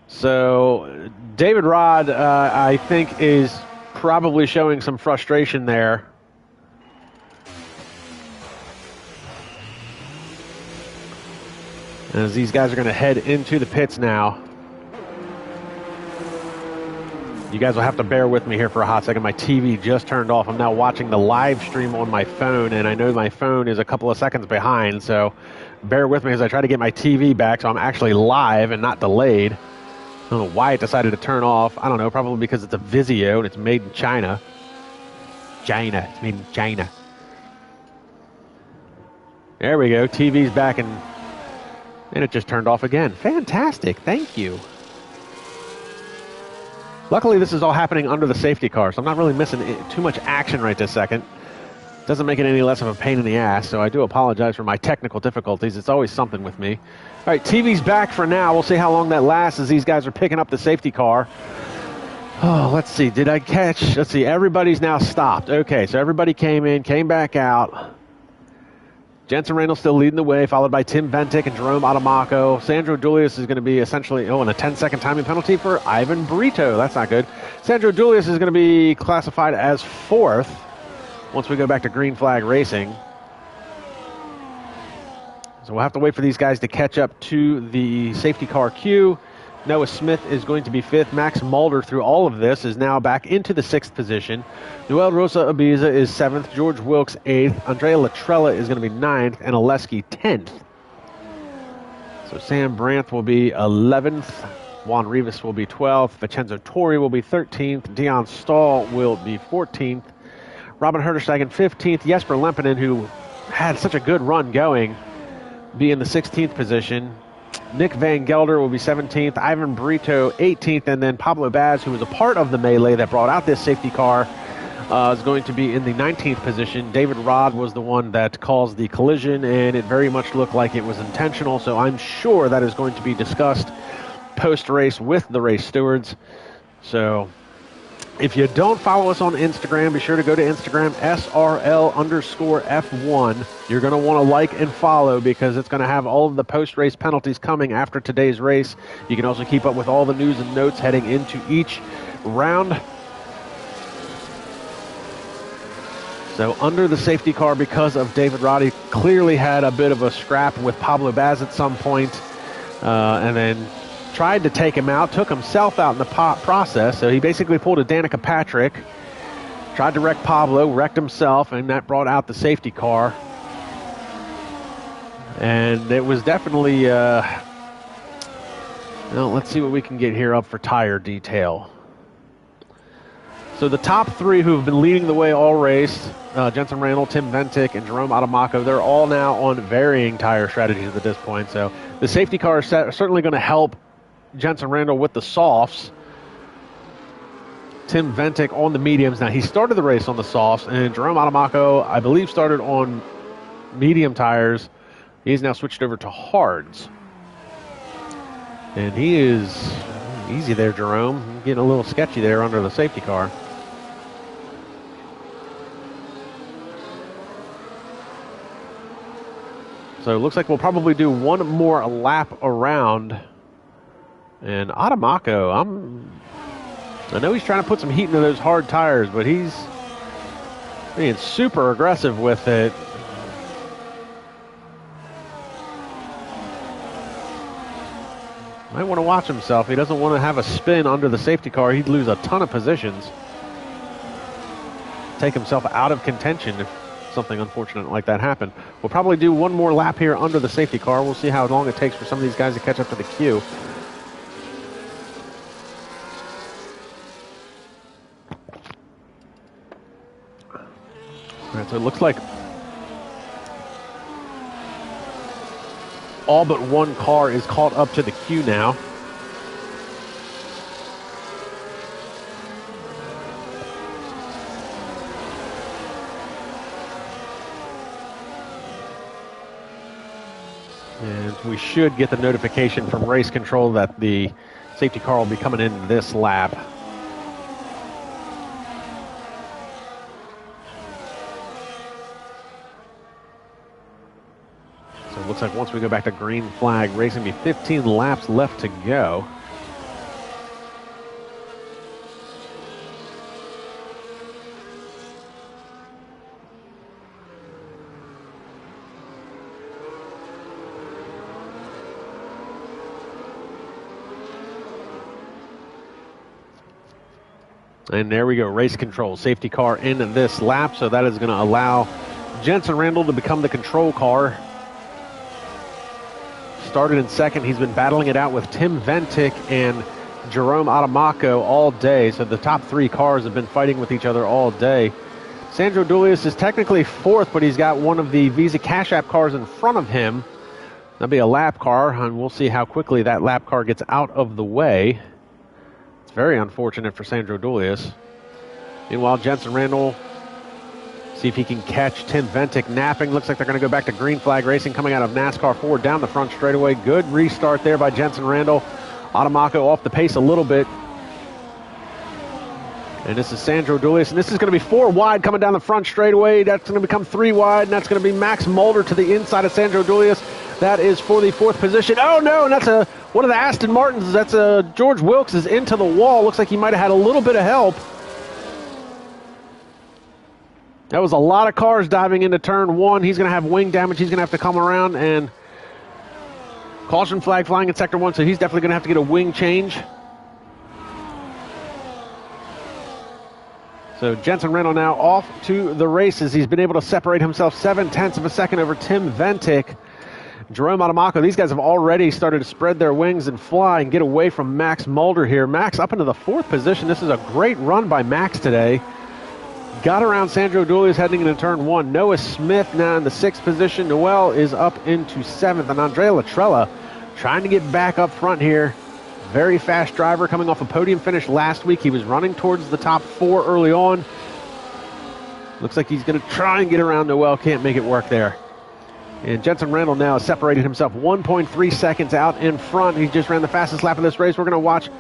Speaker 1: So David Rod, I think, is probably showing some frustration there. As these guys are going to head into the pits now. You guys will have to bear with me here for a hot second. My TV just turned off. I'm now watching the live stream on my phone, and I know my phone is a couple of seconds behind, so bear with me as I try to get my TV back so I'm actually live and not delayed. I don't know why it decided to turn off. I don't know, probably because it's a Vizio and it's made in China. China. It's made in China. There we go. TV's back, and it just turned off again. Fantastic. Thank you. Luckily, this is all happening under the safety car, so I'm not really missing too much action right this second. Doesn't make it any less of a pain in the ass, so I do apologize for my technical difficulties. It's always something with me. All right, TV's back for now. We'll see how long that lasts as these guys are picking up the safety car. Oh, let's see. Did I catch? Let's see. Everybody's now stopped. Okay, so everybody came in, came back out. Jensen Randall still leading the way, followed by Tim Bentic and Jerome Adamaco. Sandro Dulius is going to be essentially, and a 10-second timing penalty for Ivan Brito. That's not good. Sandro Dulius is going to be classified as fourth once we go back to green flag racing. So we'll have to wait for these guys to catch up to the safety car queue. Noah Smith is going to be fifth. Max Mulder, through all of this, is now back into the sixth position. Noel Rosa Ibiza is seventh. George Wilkes, eighth. Andrea Latrella is going to be ninth. And Oleski, 10th. So Sam Brandt will be 11th. Juan Rivas will be 12th. Vincenzo Torri will be 13th. Dion Stahl will be 14th. Robin Herterstegen, 15th. Jesper Lempinen, who had such a good run going, be in the 16th position. Nick Van Gelder will be 17th, Ivan Brito 18th, and then Pablo Baz, who was a part of the melee that brought out this safety car, is going to be in the 19th position. David Rod was the one that caused the collision, and it very much looked like it was intentional, so I'm sure that is going to be discussed post-race with the race stewards. So if you don't follow us on Instagram, be sure to go to Instagram, SRL_F1. You're going to want to like and follow because it's going to have all of the post-race penalties coming after today's race. You can also keep up with all the news and notes heading into each round. So under the safety car, because of David Roddy, clearly had a bit of a scrap with Pablo Baz at some point, and then tried to take him out, took himself out in the process. So he basically pulled a Danica Patrick, tried to wreck Pablo, wrecked himself, and that brought out the safety car. And it was definitely, well, let's see what we can get here up for tire detail. So the top three who have been leading the way all race, Jensen Randall, Tim Ventic, and Jerome Adamaco, they're all now on varying tire strategies at this point. So the safety car is certainly going to help Jensen Randall with the softs. Tim Ventic on the mediums. Now, he started the race on the softs, and Jerome Adamaco, I believe, started on medium tires. He's now switched over to hards. And he is easy there, Jerome. Getting a little sketchy there under the safety car. So it looks like we'll probably do one more lap around. And Adamaco, I know he's trying to put some heat into those hard tires, but he's being super aggressive with it. Might want to watch himself. He doesn't want to have a spin under the safety car. He'd lose a ton of positions. Take himself out of contention if something unfortunate like that happened. We'll probably do one more lap here under the safety car. We'll see how long it takes for some of these guys to catch up to the queue. All right, so it looks like All but one car is caught up to the queue now. And we should get the notification from race control that the safety car will be coming in this lap. So it looks like once we go back to green flag racing, be 15 laps left to go. And there we go, race control, safety car in this lap, so that is going to allow Jensen Randall to become the control car. Started in second, he's been battling it out with Tim Ventic and Jerome Adamaco all day, so the top three cars have been fighting with each other all day. Sandro Dulius is technically fourth, but he's got one of the Visa Cash App cars in front of him. That'll be a lap car, and we'll see how quickly that lap car gets out of the way. Very unfortunate for Sandro Dulius. Meanwhile, Jensen Randall, see if he can catch Tim Ventic napping. Looks like they're going to go back to green flag racing coming out of NASCAR 4 down the front straightaway. Good restart there by Jensen Randall. Adamaco off the pace a little bit. And this is Sandro Dulius, and this is going to be 4 wide coming down the front straightaway. That's going to become 3 wide, and that's going to be Max Mulder to the inside of Sandro Dulius. That is for the 4th position. Oh, no, and that's one of the Aston Martins. That's George Wilkes is into the wall. Looks like he might have had a little bit of help. That was a lot of cars diving into turn 1. He's going to have wing damage. He's going to have to come around, and caution flag flying in sector 1, so he's definitely going to have to get a wing change. So Jensen Randall now off to the races. He's been able to separate himself 0.7 of a second over Tim Ventic. Jerome Adamaco, these guys have already started to spread their wings and fly and get away from Max Mulder here. Max up into the 4th position. This is a great run by Max today. Got around Sandro Dulius heading into turn 1. Noah Smith now in the 6th position. Noel is up into 7th. And Andrea Latrella trying to get back up front here. Very fast driver coming off a podium finish last week. He was running towards the top 4 early on. Looks like he's going to try and get around Noel. Can't make it work there. And Jensen Randall now has separated himself 1.3 seconds out in front. He just ran the fastest lap of this race. We're going to watch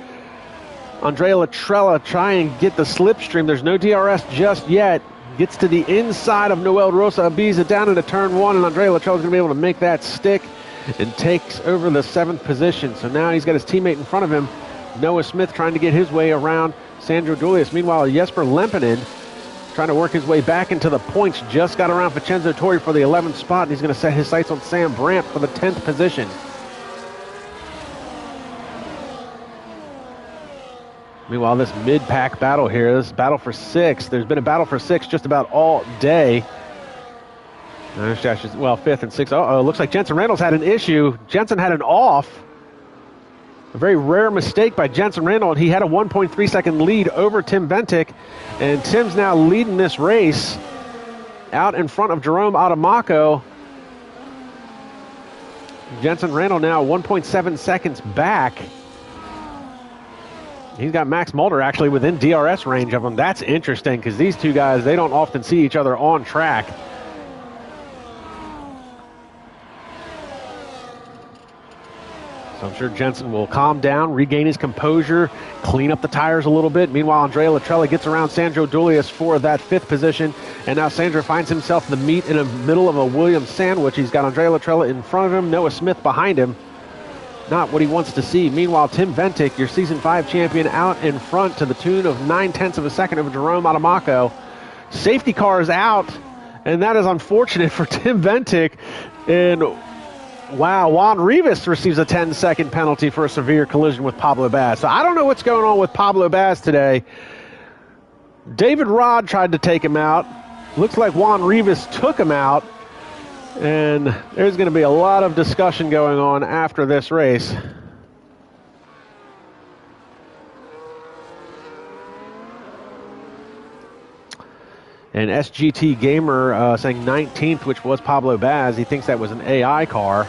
Speaker 1: Andrea Latrella try and get the slipstream. There's no DRS just yet. Gets to the inside of Noel Rosa Ibiza down into turn 1, and Andrea Latrella is going to be able to make that stick and takes over the 7th position. So now he's got his teammate in front of him, Noah Smith, trying to get his way around Sandro Dulius. Meanwhile, Jesper Lempinen trying to work his way back into the points. Just got around Vincenzo Torri for the 11th spot, and he's going to set his sights on Sam Brandt for the 10th position. Meanwhile, this mid-pack battle here, this battle for 6th. There's been a battle for 6th just about all day. Well, 5th and 6th. Uh-oh, looks like Jensen Randall's had an issue. Jensen had an off. A very rare mistake by Jensen Randall, and he had a 1.3 second lead over Tim Ventic. And Tim's now leading this race out in front of Jerome Adamaco. Jensen Randall now 1.7 seconds back. He's got Max Mulder actually within DRS range of him. That's interesting because these two guys, they don't often see each other on track. So I'm sure Jensen will calm down, regain his composure, clean up the tires a little bit. Meanwhile, Andrea Latrella gets around Sandro Dulius for that 5th position. And now Sandro finds himself the meat in the middle of a Williams sandwich. He's got Andrea Latrella in front of him, Noah Smith behind him. Not what he wants to see. Meanwhile, Tim Ventic, your Season 5 champion, out in front to the tune of 0.9 of a second over Jerome Adamaco. Safety car is out, and that is unfortunate for Tim Ventic. And wow, Juan Rivas receives a 10-second penalty for a severe collision with Pablo Baz. So I don't know what's going on with Pablo Baz today. David Rod tried to take him out. Looks like Juan Rivas took him out. And there's going to be a lot of discussion going on after this race. And SGT Gamer saying 19th, which was Pablo Baz. He thinks that was an AI car.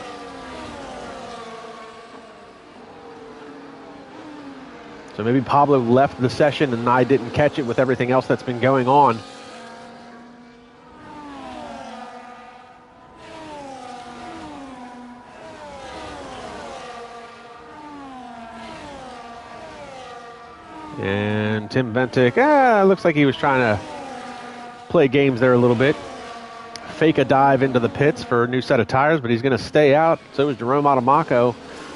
Speaker 1: So maybe Pablo left the session and I didn't catch it with everything else that's been going on. And Tim Ventic, looks like he was trying to play games there a little bit. Fake a dive into the pits for a new set of tires, but he's going to stay out. So is Jerome Adamaco.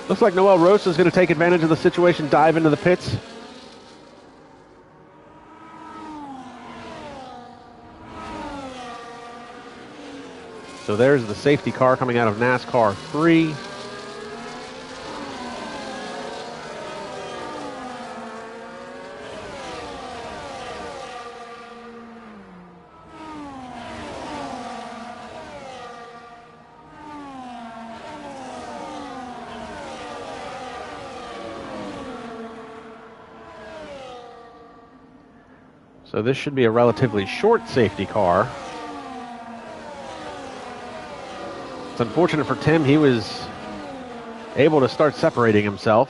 Speaker 1: Looks like Noel Rosa is going to take advantage of the situation, dive into the pits. So there's the safety car coming out of NASCAR 3. So this should be a relatively short safety car. It's unfortunate for Tim, he was able to start separating himself.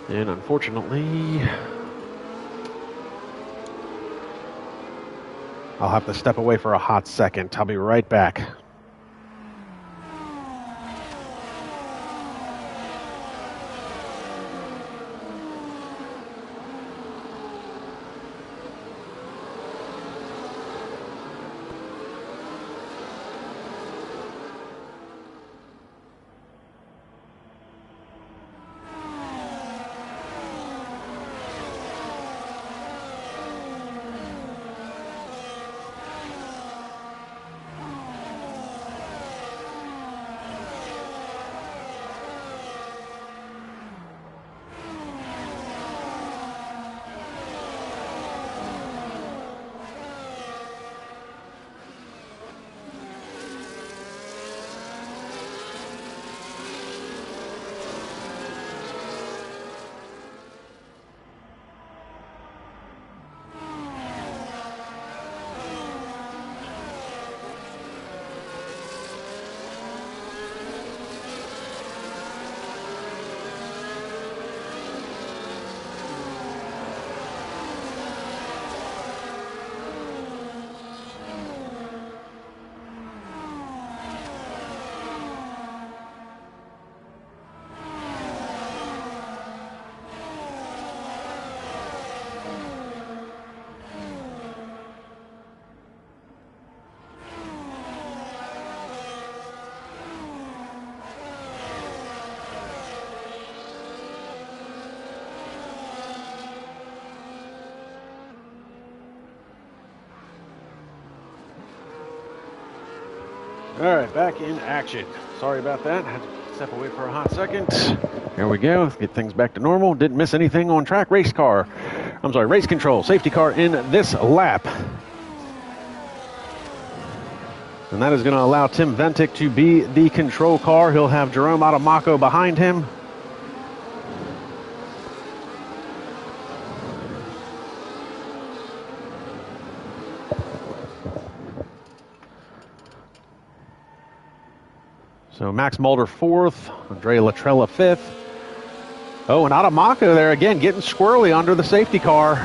Speaker 1: And unfortunately, I'll have to step away for a hot second. I'll be right back. All right, back in action. Sorry about that. Had to step away for a hot second. Here we go. Let's get things back to normal. Didn't miss anything on track. Race control, safety car in this lap. And that is going to allow Tim Ventic to be the control car. He'll have Jerome Adamaco behind him. So Max Mulder 4th, Andrea Latrella 5th. Oh, and Adamaco there again, getting squirrely under the safety car.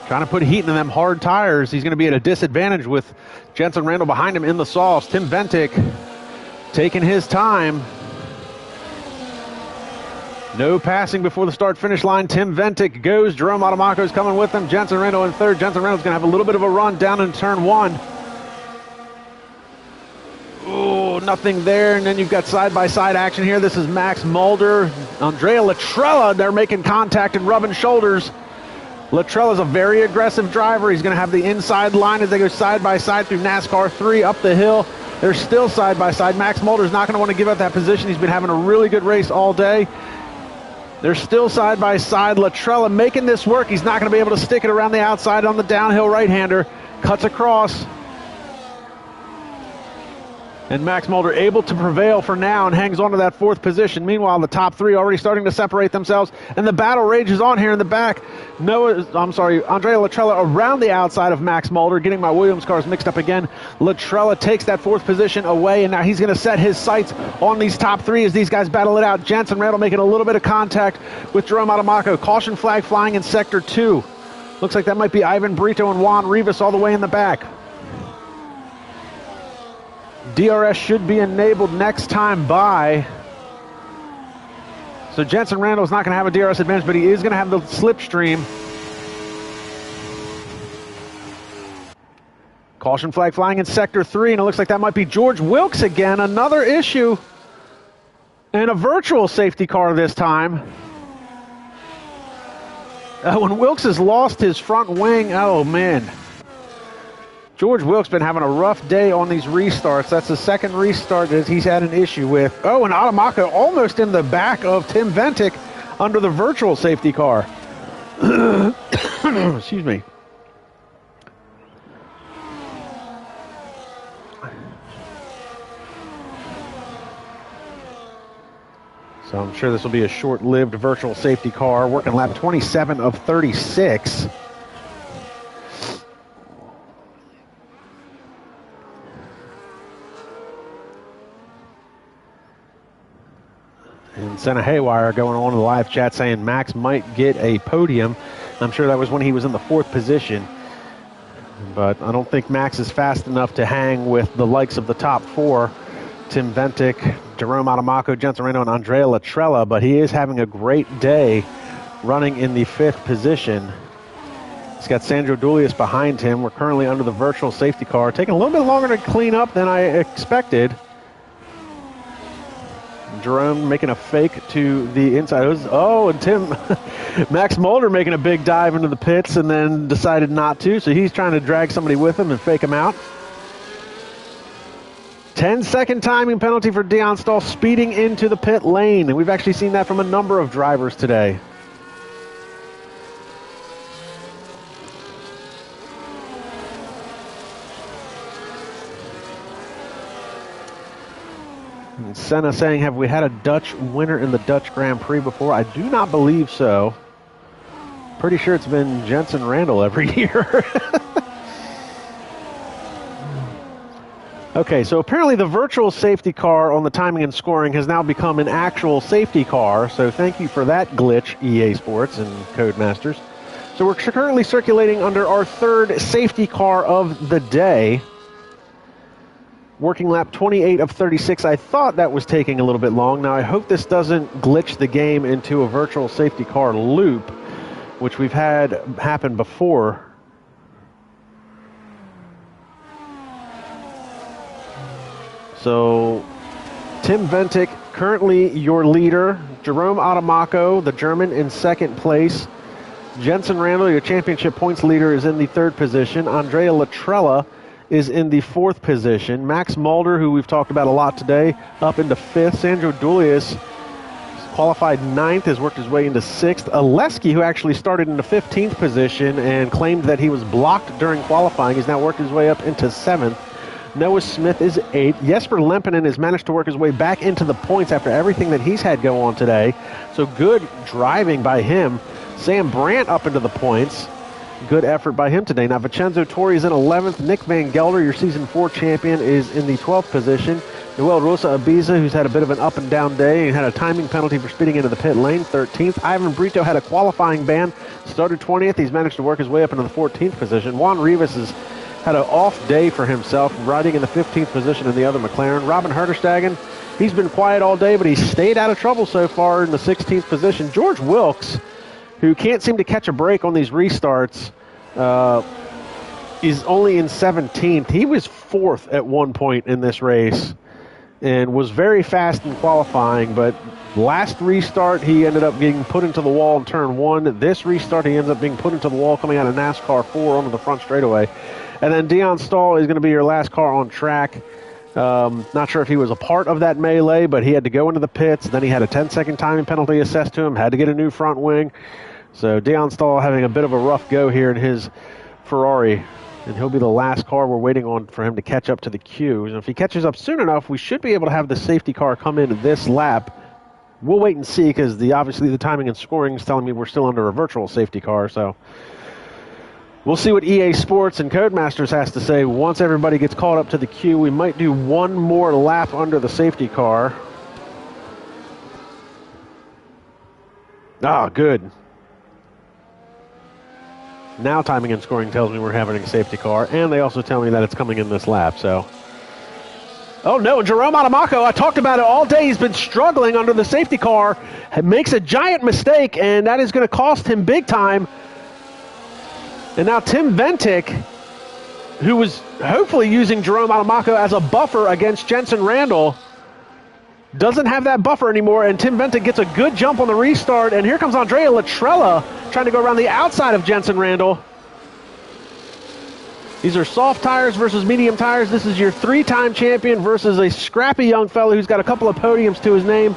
Speaker 1: Trying to put heat into them hard tires. He's going to be at a disadvantage with Jensen Randall behind him in the sauce. Tim Ventic taking his time. No passing before the start-finish line. Tim Ventic goes. Jerome Adamaco is coming with him. Jensen Randall in third. Jensen Randall's going to have a little bit of a run down in turn 1. Oh, nothing there. And then you've got side-by-side action here. This is Max Mulder. Andrea Latrella, they're making contact and rubbing shoulders. Latrella's a very aggressive driver. He's going to have the inside line as they go side-by-side through NASCAR 3 up the hill. They're still side-by-side. Max Mulder's not going to want to give up that position. He's been having a really good race all day. They're still side-by-side. Latrella making this work. He's not going to be able to stick it around the outside on the downhill right-hander. Cuts across. And Max Mulder able to prevail for now and hangs on to that 4th position. Meanwhile, the top 3 already starting to separate themselves, and the battle rages on here in the back. Andrea Latrella around the outside of Max Mulder, getting my Williams cars mixed up again. Latrella takes that 4th position away, and now he's going to set his sights on these top 3 as these guys battle it out. Jensen Randall making a little bit of contact with Jerome Adamaco. Caution flag flying in Sector 2. Looks like that might be Ivan Brito and Juan Rivas all the way in the back. DRS should be enabled next time by. So Jensen Randall is not going to have a DRS advantage, but he is going to have the slipstream. Caution flag flying in Sector 3, and it looks like that might be George Wilkes again. Another issue. And a virtual safety car this time. When Wilkes has lost his front wing, oh man. George Wilkes been having a rough day on these restarts. That's the 2nd restart that he's had an issue with. Oh, and Adamaco almost in the back of Tim Ventic under the virtual safety car. Excuse me. So I'm sure this will be a short-lived virtual safety car, working lap 27 of 36. And Senna Haywire going on in the live chat saying Max might get a podium. I'm sure that was when he was in the 4th position. But I don't think Max is fast enough to hang with the likes of the top 4. Tim Ventic, Jerome Adamaco, Jensen Randall, and Andrea Latrella. But he is having a great day running in the 5th position. He's got Sandro Dulius behind him. We're currently under the virtual safety car. Taking a little bit longer to clean up than I expected. Jerome making a fake to the inside. Oh, and Tim, Max Mulder making a big dive into the pits and then decided not to. So he's trying to drag somebody with him and fake him out. 10-second timing penalty for Dion Stahl speeding into the pit lane. And we've actually seen that from a number of drivers today. And Senna saying, have we had a Dutch winner in the Dutch Grand Prix before? I do not believe so. Pretty sure it's been Jensen Randall every year. Okay, so apparently the virtual safety car on the timing and scoring has now become an actual safety car. So thank you for that glitch, EA Sports and Codemasters. So we're currently circulating under our 3rd safety car of the day. Working lap 28 of 36. I thought that was taking a little bit long. Now I hope this doesn't glitch the game into a virtual safety car loop, which we've had happen before. So Tim Ventic, currently your leader. Jerome Adamaco, the German, in 2nd place. Jensen Randall, your championship points leader, is in the 3rd position. Andrea Latrella is in the 4th position. Max Mulder, who we've talked about a lot today, up into 5th. Sandro Dulius qualified 9th, has worked his way into 6th. Oleski, who actually started in the 15th position and claimed that he was blocked during qualifying, has now worked his way up into 7th. Noah Smith is 8th. Jesper Lempinen has managed to work his way back into the points after everything that he's had go on today. So good driving by him. Sam Brandt up into the points. Good effort by him today. Now Vincenzo Torri is in 11th. Nick Van Gelder, your Season 4 champion, is in the 12th position. Noel Rosa Ibiza, who's had a bit of an up and down day and had a timing penalty for speeding into the pit lane, 13th. Ivan Brito had a qualifying ban, started 20th. He's managed to work his way up into the 14th position. Juan Rivas has had an off day for himself, riding in the 15th position in the other McLaren. Robin Herterstagen, he's been quiet all day, but he's stayed out of trouble so far in the 16th position. George Wilkes, who can't seem to catch a break on these restarts, is only in 17th. He was 4th at one point in this race and was very fast in qualifying, but last restart he ended up getting put into the wall in turn 1. This restart he ends up being put into the wall coming out of NASCAR 4 onto the front straightaway. And then Dion Stahl is going to be your last car on track. Not sure if he was a part of that melee, but he had to go into the pits. Then he had a 10-second timing penalty assessed to him, had to get a new front wing. So Dion Stahl having a bit of a rough go here in his Ferrari. And he'll be the last car we're waiting on for him to catch up to the queue. And if he catches up soon enough, we should be able to have the safety car come in this lap. We'll wait and see, because obviously the timing and scoring is telling me we're still under a virtual safety car. So we'll see what EA Sports and Codemasters has to say once everybody gets caught up to the queue. We might do one more lap under the safety car. Ah, good. Now timing and scoring tells me we're having a safety car, and they also tell me that it's coming in this lap, so. Oh no, Jerome Adamaco, I talked about it all day. He's been struggling under the safety car. Makes a giant mistake, and that is going to cost him big time. And now Tim Ventic, who was hopefully using Jerome Adamaco as a buffer against Jensen Randall, doesn't have that buffer anymore, and Tim Ventic gets a good jump on the restart, and here comes Andrea Latrella trying to go around the outside of Jensen Randall. These are soft tires versus medium tires. This is your three-time champion versus a scrappy young fellow who's got a couple of podiums to his name.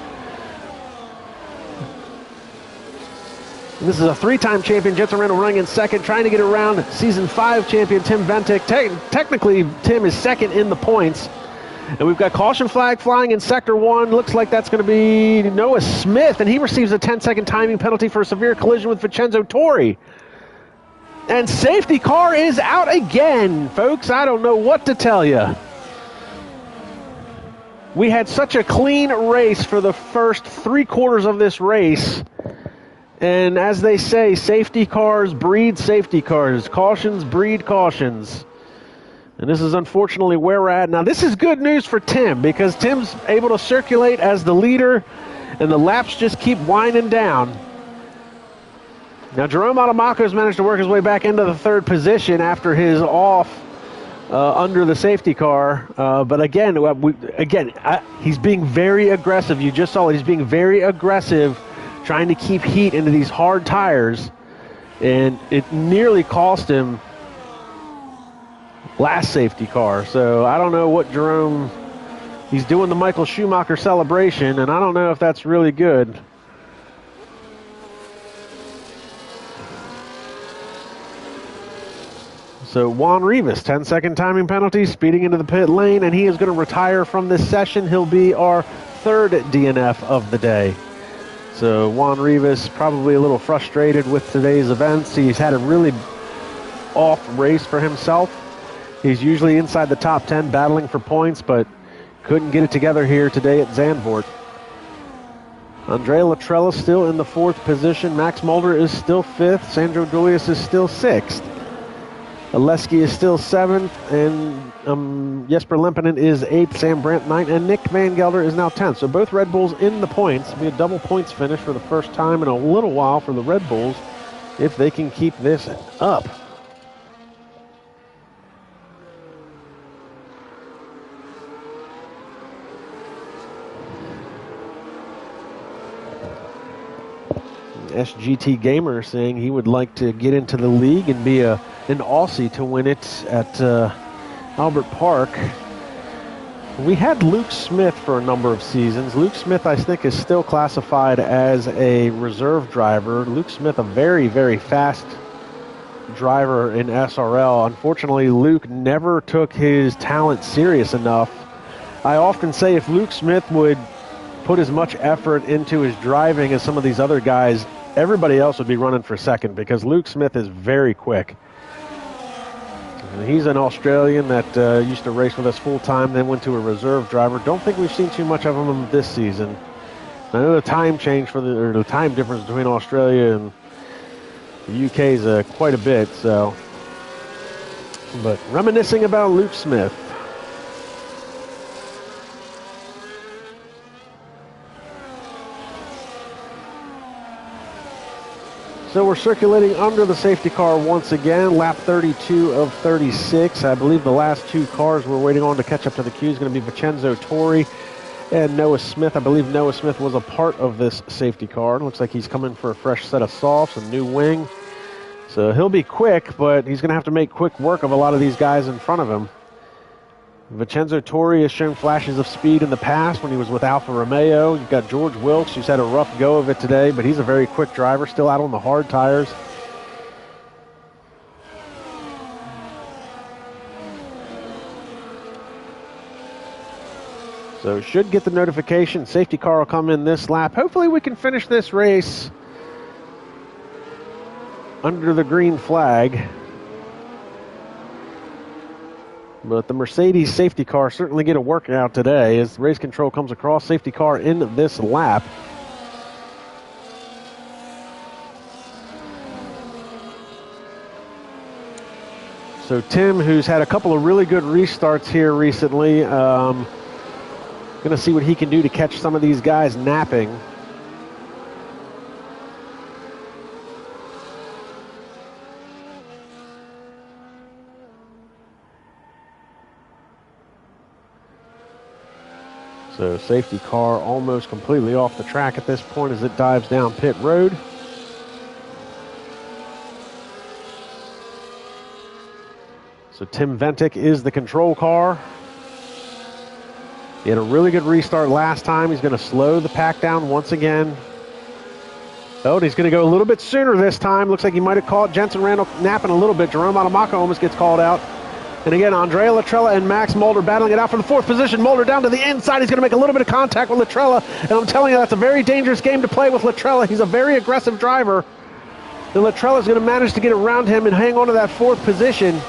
Speaker 1: And this is a three-time champion, Jensen Randall, running in second, trying to get around Season 5 champion Tim Ventic. Technically, Tim is second in the points. And we've got caution flag flying in Sector 1. Looks like that's going to be Noah Smith, and he receives a 10-second timing penalty for a severe collision with Vincenzo Torri. And safety car is out again, folks. I don't know what to tell you. We had such a clean race for the first 3/4 of this race. And as they say, safety cars breed safety cars. Cautions breed cautions. And this is unfortunately where we're at. Now, this is good news for Tim, because Tim's able to circulate as the leader, and the laps just keep winding down. Now, Jerome Adamaco has managed to work his way back into the third position after his off under the safety car. But again, he's being very aggressive. You just saw it. He's being very aggressive, trying to keep heat into these hard tires. And it nearly cost him last safety car. So I don't know what Jerome, he's doing the Michael Schumacher celebration, and I don't know if that's really good. So Juan Rivas, 10-second timing penalty, speeding into the pit lane, and he is going to retire from this session. He'll be our third DNF of the day. So Juan Rivas probably a little frustrated with today's events. He's had a really off race for himself. He's usually inside the top 10 battling for points, but couldn't get it together here today at Zandvoort. Andrea Latrella still in the fourth position. Max Mulder is still fifth. Sandro Julius is still sixth. Oleski is still seventh, and Jesper Lempinen is eighth. Sam Brandt ninth, and Nick Van Gelder is now 10th. So both Red Bulls in the points. It'll be a double points finish for the first time in a little while for the Red Bulls, if they can keep this up. SGT Gamer saying he would like to get into the league and be an Aussie to win it at Albert Park. We had Luke Smith for a number of seasons. Luke Smith, I think, is still classified as a reserve driver. Luke Smith, a very, very fast driver in SRL. Unfortunately, Luke never took his talent serious enough. I often say if Luke Smith would put as much effort into his driving as some of these other guys, everybody else would be running for second, because Luke Smith is very quick. And he's an Australian that used to race with us full-time, then went to a reserve driver. Don't think we've seen too much of him this season. I know the time change or the time difference between Australia and the UK is quite a bit, so. But reminiscing about Luke Smith. So we're circulating under the safety car once again, lap 32 of 36. I believe the last two cars we're waiting on to catch up to the queue is going to be Vincenzo Torri and Noah Smith. I believe Noah Smith was a part of this safety car. It looks like he's coming for a fresh set of softs, a new wing. So he'll be quick, but he's going to have to make quick work of a lot of these guys in front of him. Vincenzo Torri has shown flashes of speed in the past when he was with Alfa Romeo. You've got George Wilkes, who's had a rough go of it today, but he's a very quick driver, still out on the hard tires. So should get the notification. Safety car will come in this lap. Hopefully we can finish this race under the green flag. But the Mercedes safety car certainly get a workout today as race control comes across. Safety car in this lap. So Tim, who's had a couple of really good restarts here recently, going to see what he can do to catch some of these guys napping. So safety car almost completely off the track at this point as it dives down pit road. So Tim Ventic is the control car. He had a really good restart last time. He's going to slow the pack down once again. Oh, and he's going to go a little bit sooner this time. Looks like he might have caught Jensen Randall napping a little bit. Jerome Adamaka almost gets called out. And again, Andrea Latrella and Max Mulder battling it out for the fourth position. Mulder down to the inside. He's going to make a little bit of contact with Latrella. And I'm telling you, that's a very dangerous game to play with Latrella. He's a very aggressive driver. And Latrella's going to manage to get around him and hang on to that fourth position.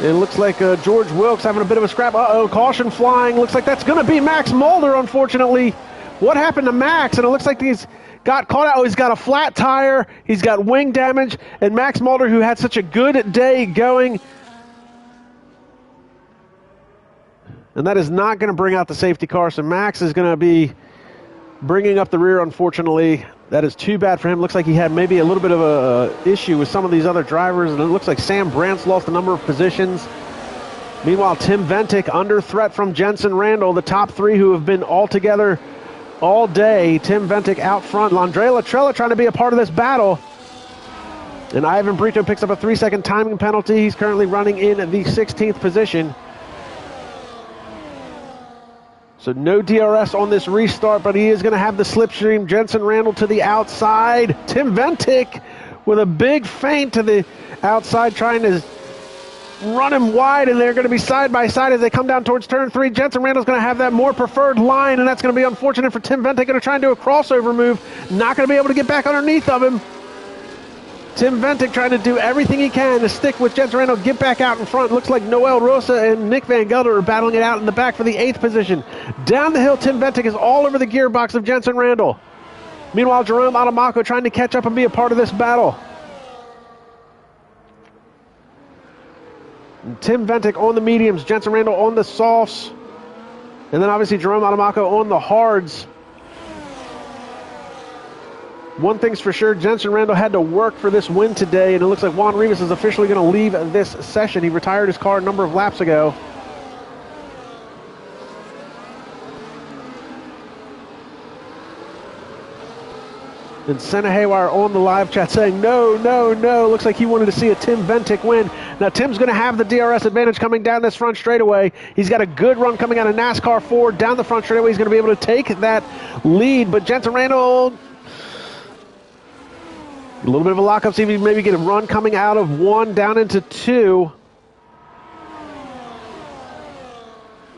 Speaker 1: It looks like George Wilkes having a bit of a scrap. Uh-oh, caution flying. Looks like that's going to be Max Mulder, unfortunately. What happened to Max? And it looks like he's got caught out. Oh, he's got a flat tire. He's got wing damage. And Max Mulder, who had such a good day going. And that is not going to bring out the safety car. So Max is going to be bringing up the rear, unfortunately. That is too bad for him. Looks like he had maybe a little bit of a issue with some of these other drivers, and it looks like Sam Brandt's lost a number of positions. Meanwhile, Tim Ventic under threat from Jensen Randall, the top three who have been all together all day. Tim Ventic out front. Andrea Latrella trying to be a part of this battle. And Ivan Brito picks up a 3-second timing penalty. He's currently running in the 16th position. So no DRS on this restart, but he is going to have the slipstream. Jensen Randall to the outside. Tim Ventic with a big feint to the outside, trying to run him wide, and they're going to be side by side as they come down towards turn 3. Jensen Randall's going to have that more preferred line, and that's going to be unfortunate for Tim Ventic. Going to try and do a crossover move. Not going to be able to get back underneath of him. Tim Ventic trying to do everything he can to stick with Jensen Randall, get back out in front. Looks like Noel Rosa and Nick Van Gelder are battling it out in the back for the 8th position. Down the hill, Tim Ventic is all over the gearbox of Jensen Randall. Meanwhile, Jerome Adamako trying to catch up and be a part of this battle. And Tim Ventic on the mediums, Jensen Randall on the softs, and then obviously Jerome Adamako on the hards. One thing's for sure, Jensen Randall had to work for this win today, and it looks like Juan Rivas is officially going to leave this session. He retired his car a number of laps ago. And Senna Haywire on the live chat saying, no, no, no. Looks like he wanted to see a Tim Ventic win. Now, Tim's going to have the DRS advantage coming down this front straightaway. He's got a good run coming out of NASCAR 4 down the front straightaway. He's going to be able to take that lead, but Jensen Randall, a little bit of a lockup, see if he maybe get a run coming out of 1 down into 2.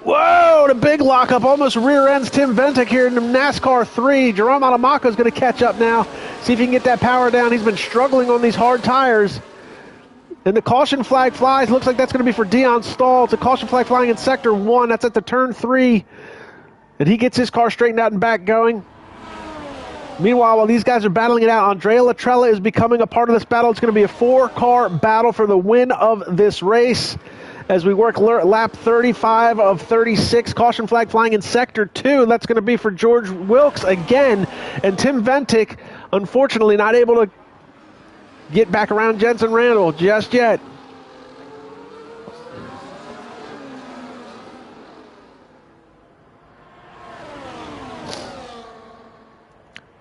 Speaker 1: Whoa, the big lockup almost rear ends Tim Ventic here in the NASCAR 3. Jerome Adamako is going to catch up now. See if he can get that power down. He's been struggling on these hard tires. And the caution flag flies. Looks like that's going to be for Dion Stahl. It's a caution flag flying in sector 1. That's at the turn 3. And he gets his car straightened out and back going. Meanwhile, while these guys are battling it out, Andrea Latrella is becoming a part of this battle. It's going to be a 4-car battle for the win of this race as we work lap 35 of 36. Caution flag flying in sector 2. That's going to be for George Wilkes again. And Tim Ventic, unfortunately, not able to get back around Jensen Randall just yet.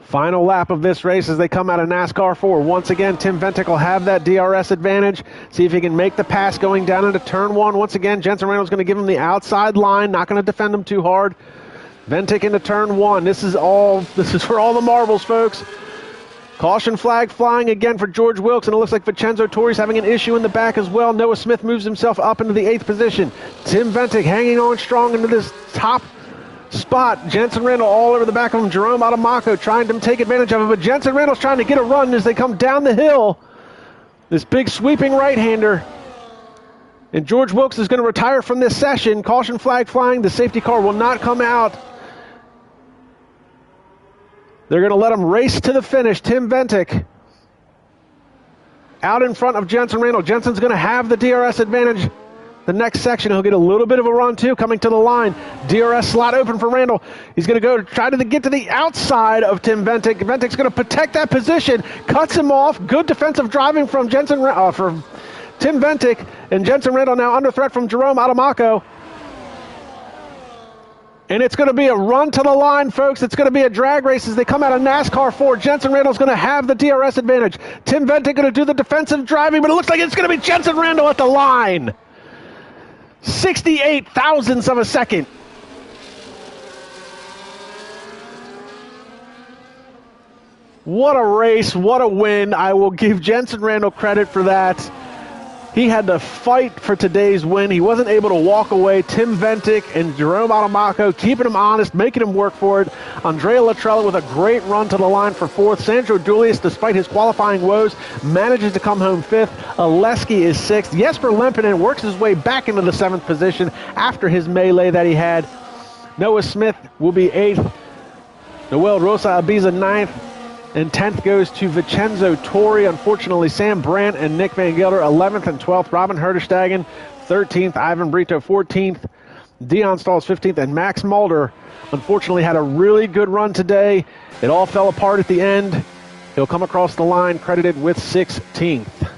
Speaker 1: Final lap of this race as they come out of NASCAR 4. Once again, Tim Ventic will have that DRS advantage. See if he can make the pass going down into turn 1. Once again, Jensen Randall's going to give him the outside line. Not going to defend him too hard. Ventic into turn 1. This is for all the marbles, folks. Caution flag flying again for George Wilkes, and it looks like Vincenzo Torri's having an issue in the back as well. Noah Smith moves himself up into the 8th position. Tim Ventic hanging on strong into this top spot. Jensen Randall all over the back of him. Jerome Adamaco trying to take advantage of it, but Jensen Randall's trying to get a run as they come down the hill. This big sweeping right-hander. And George Wilkes is going to retire from this session. Caution flag flying. The safety car will not come out. They're going to let him race to the finish. Tim Ventic out in front of Jensen Randall. Jensen's going to have the DRS advantage. The next section, he'll get a little bit of a run, too, coming to the line. DRS slot open for Randall. He's going to go try to get to the outside of Tim Ventic. Ventic's going to protect that position, cuts him off. Good defensive driving from from Tim Ventic, and Jensen Randall now under threat from Jerome Adamaco. And it's going to be a run to the line, folks. It's going to be a drag race as they come out of NASCAR 4. Jensen Randall's going to have the DRS advantage. Tim Ventic going to do the defensive driving, but it looks like it's going to be Jensen Randall at the line. 68 thousandths of a second. What a race, what a win. I will give Jensen Randall credit for that. He had to fight for today's win. He wasn't able to walk away. Tim Ventic and Jerome Adamaco keeping him honest, making him work for it. Andrea Latrella with a great run to the line for 4th. Sandro Julius, despite his qualifying woes, manages to come home 5th. Oleski is 6th. Jesper Lempinen works his way back into the 7th position after his melee that he had. Noah Smith will be 8th. Noel Rosa Abiza 9th. And 10th goes to Vincenzo Torri. Unfortunately, Sam Brandt and Nick Van Gelder, 11th and 12th. Robin Herderstagen, 13th. Ivan Brito, 14th. Dion Stalls, 15th. And Max Mulder, unfortunately, had a really good run today. It all fell apart at the end. He'll come across the line credited with 16th.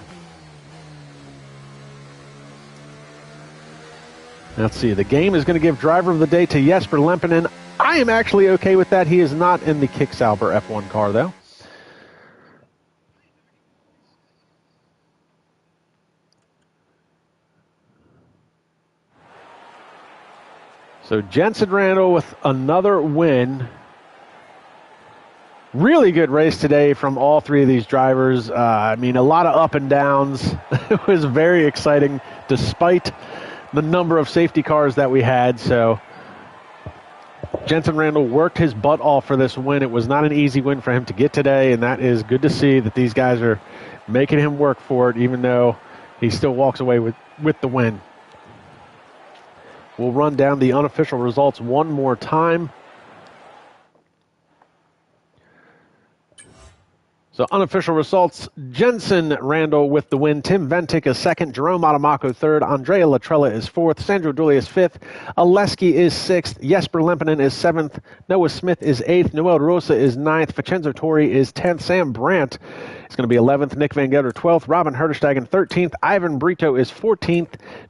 Speaker 1: Let's see. The game is going to give driver of the day to Jesper Lempinen. I am actually okay with that. He is not in the Kick-Sauber F1 car, though. So Jensen Randall with another win. Really good race today from all 3 of these drivers. I mean, a lot of up and downs. It was very exciting despite the number of safety cars that we had. So Jensen Randall worked his butt off for this win. It was not an easy win for him to get today, and that is good to see that these guys are making him work for it, even though he still walks away with the win. We'll run down the unofficial results one more time. So unofficial results, Jensen Randall with the win. Tim Ventic is 2nd. Jerome Adamaco 3rd. Andrea Latrella is 4th. Sandro Julius 5th. Oleski is 6th. Jesper Lempinen is 7th. Noah Smith is 8th. Noel Rosa is 9th. Vincenzo Torri is 10th. Sam Brandt is going to be 11th. Nick Van Gelder 12th. Robin Herderstagen 13th. Ivan Brito is 14th.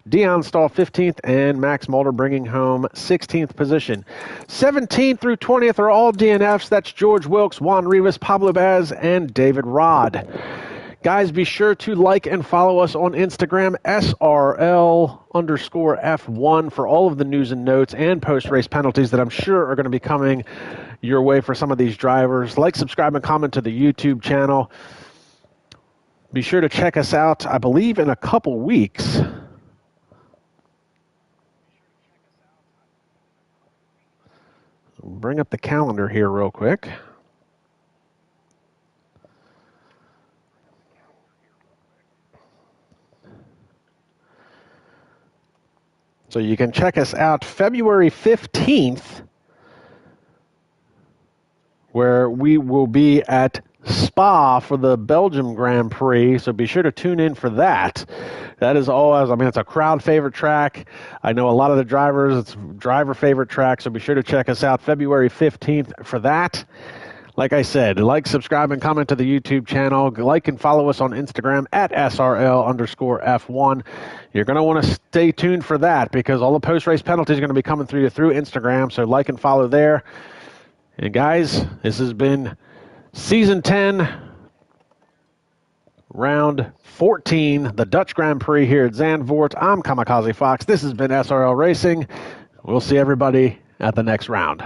Speaker 1: Dion Stahl 15th. And Max Mulder bringing home 16th position. 17th through 20th are all DNFs. That's George Wilkes, Juan Rivas, Pablo Baz, and David Rod. Guys, be sure to like and follow us on Instagram, SRL_F1, for all of the news and notes and post-race penalties that I'm sure are going to be coming your way for some of these drivers. Like, subscribe, and comment to the YouTube channel. Be sure to check us out, I believe, in a couple weeks. Bring up the calendar here real quick. So you can check us out February 15th, where we will be at Spa for the Belgium Grand Prix. So be sure to tune in for that. That is always, I mean, it's a crowd favorite track. I know a lot of the drivers, it's driver favorite track. So be sure to check us out February 15th for that. Like I said, like, subscribe, and comment to the YouTube channel. Like and follow us on Instagram at SRL_F1. You're going to want to stay tuned for that because all the post-race penalties are going to be coming through you through Instagram. So like and follow there. And guys, this has been Season 10, Round 14, the Dutch Grand Prix here at Zandvoort. I'm Kamikaze Fox. This has been SRL Racing. We'll see everybody at the next round.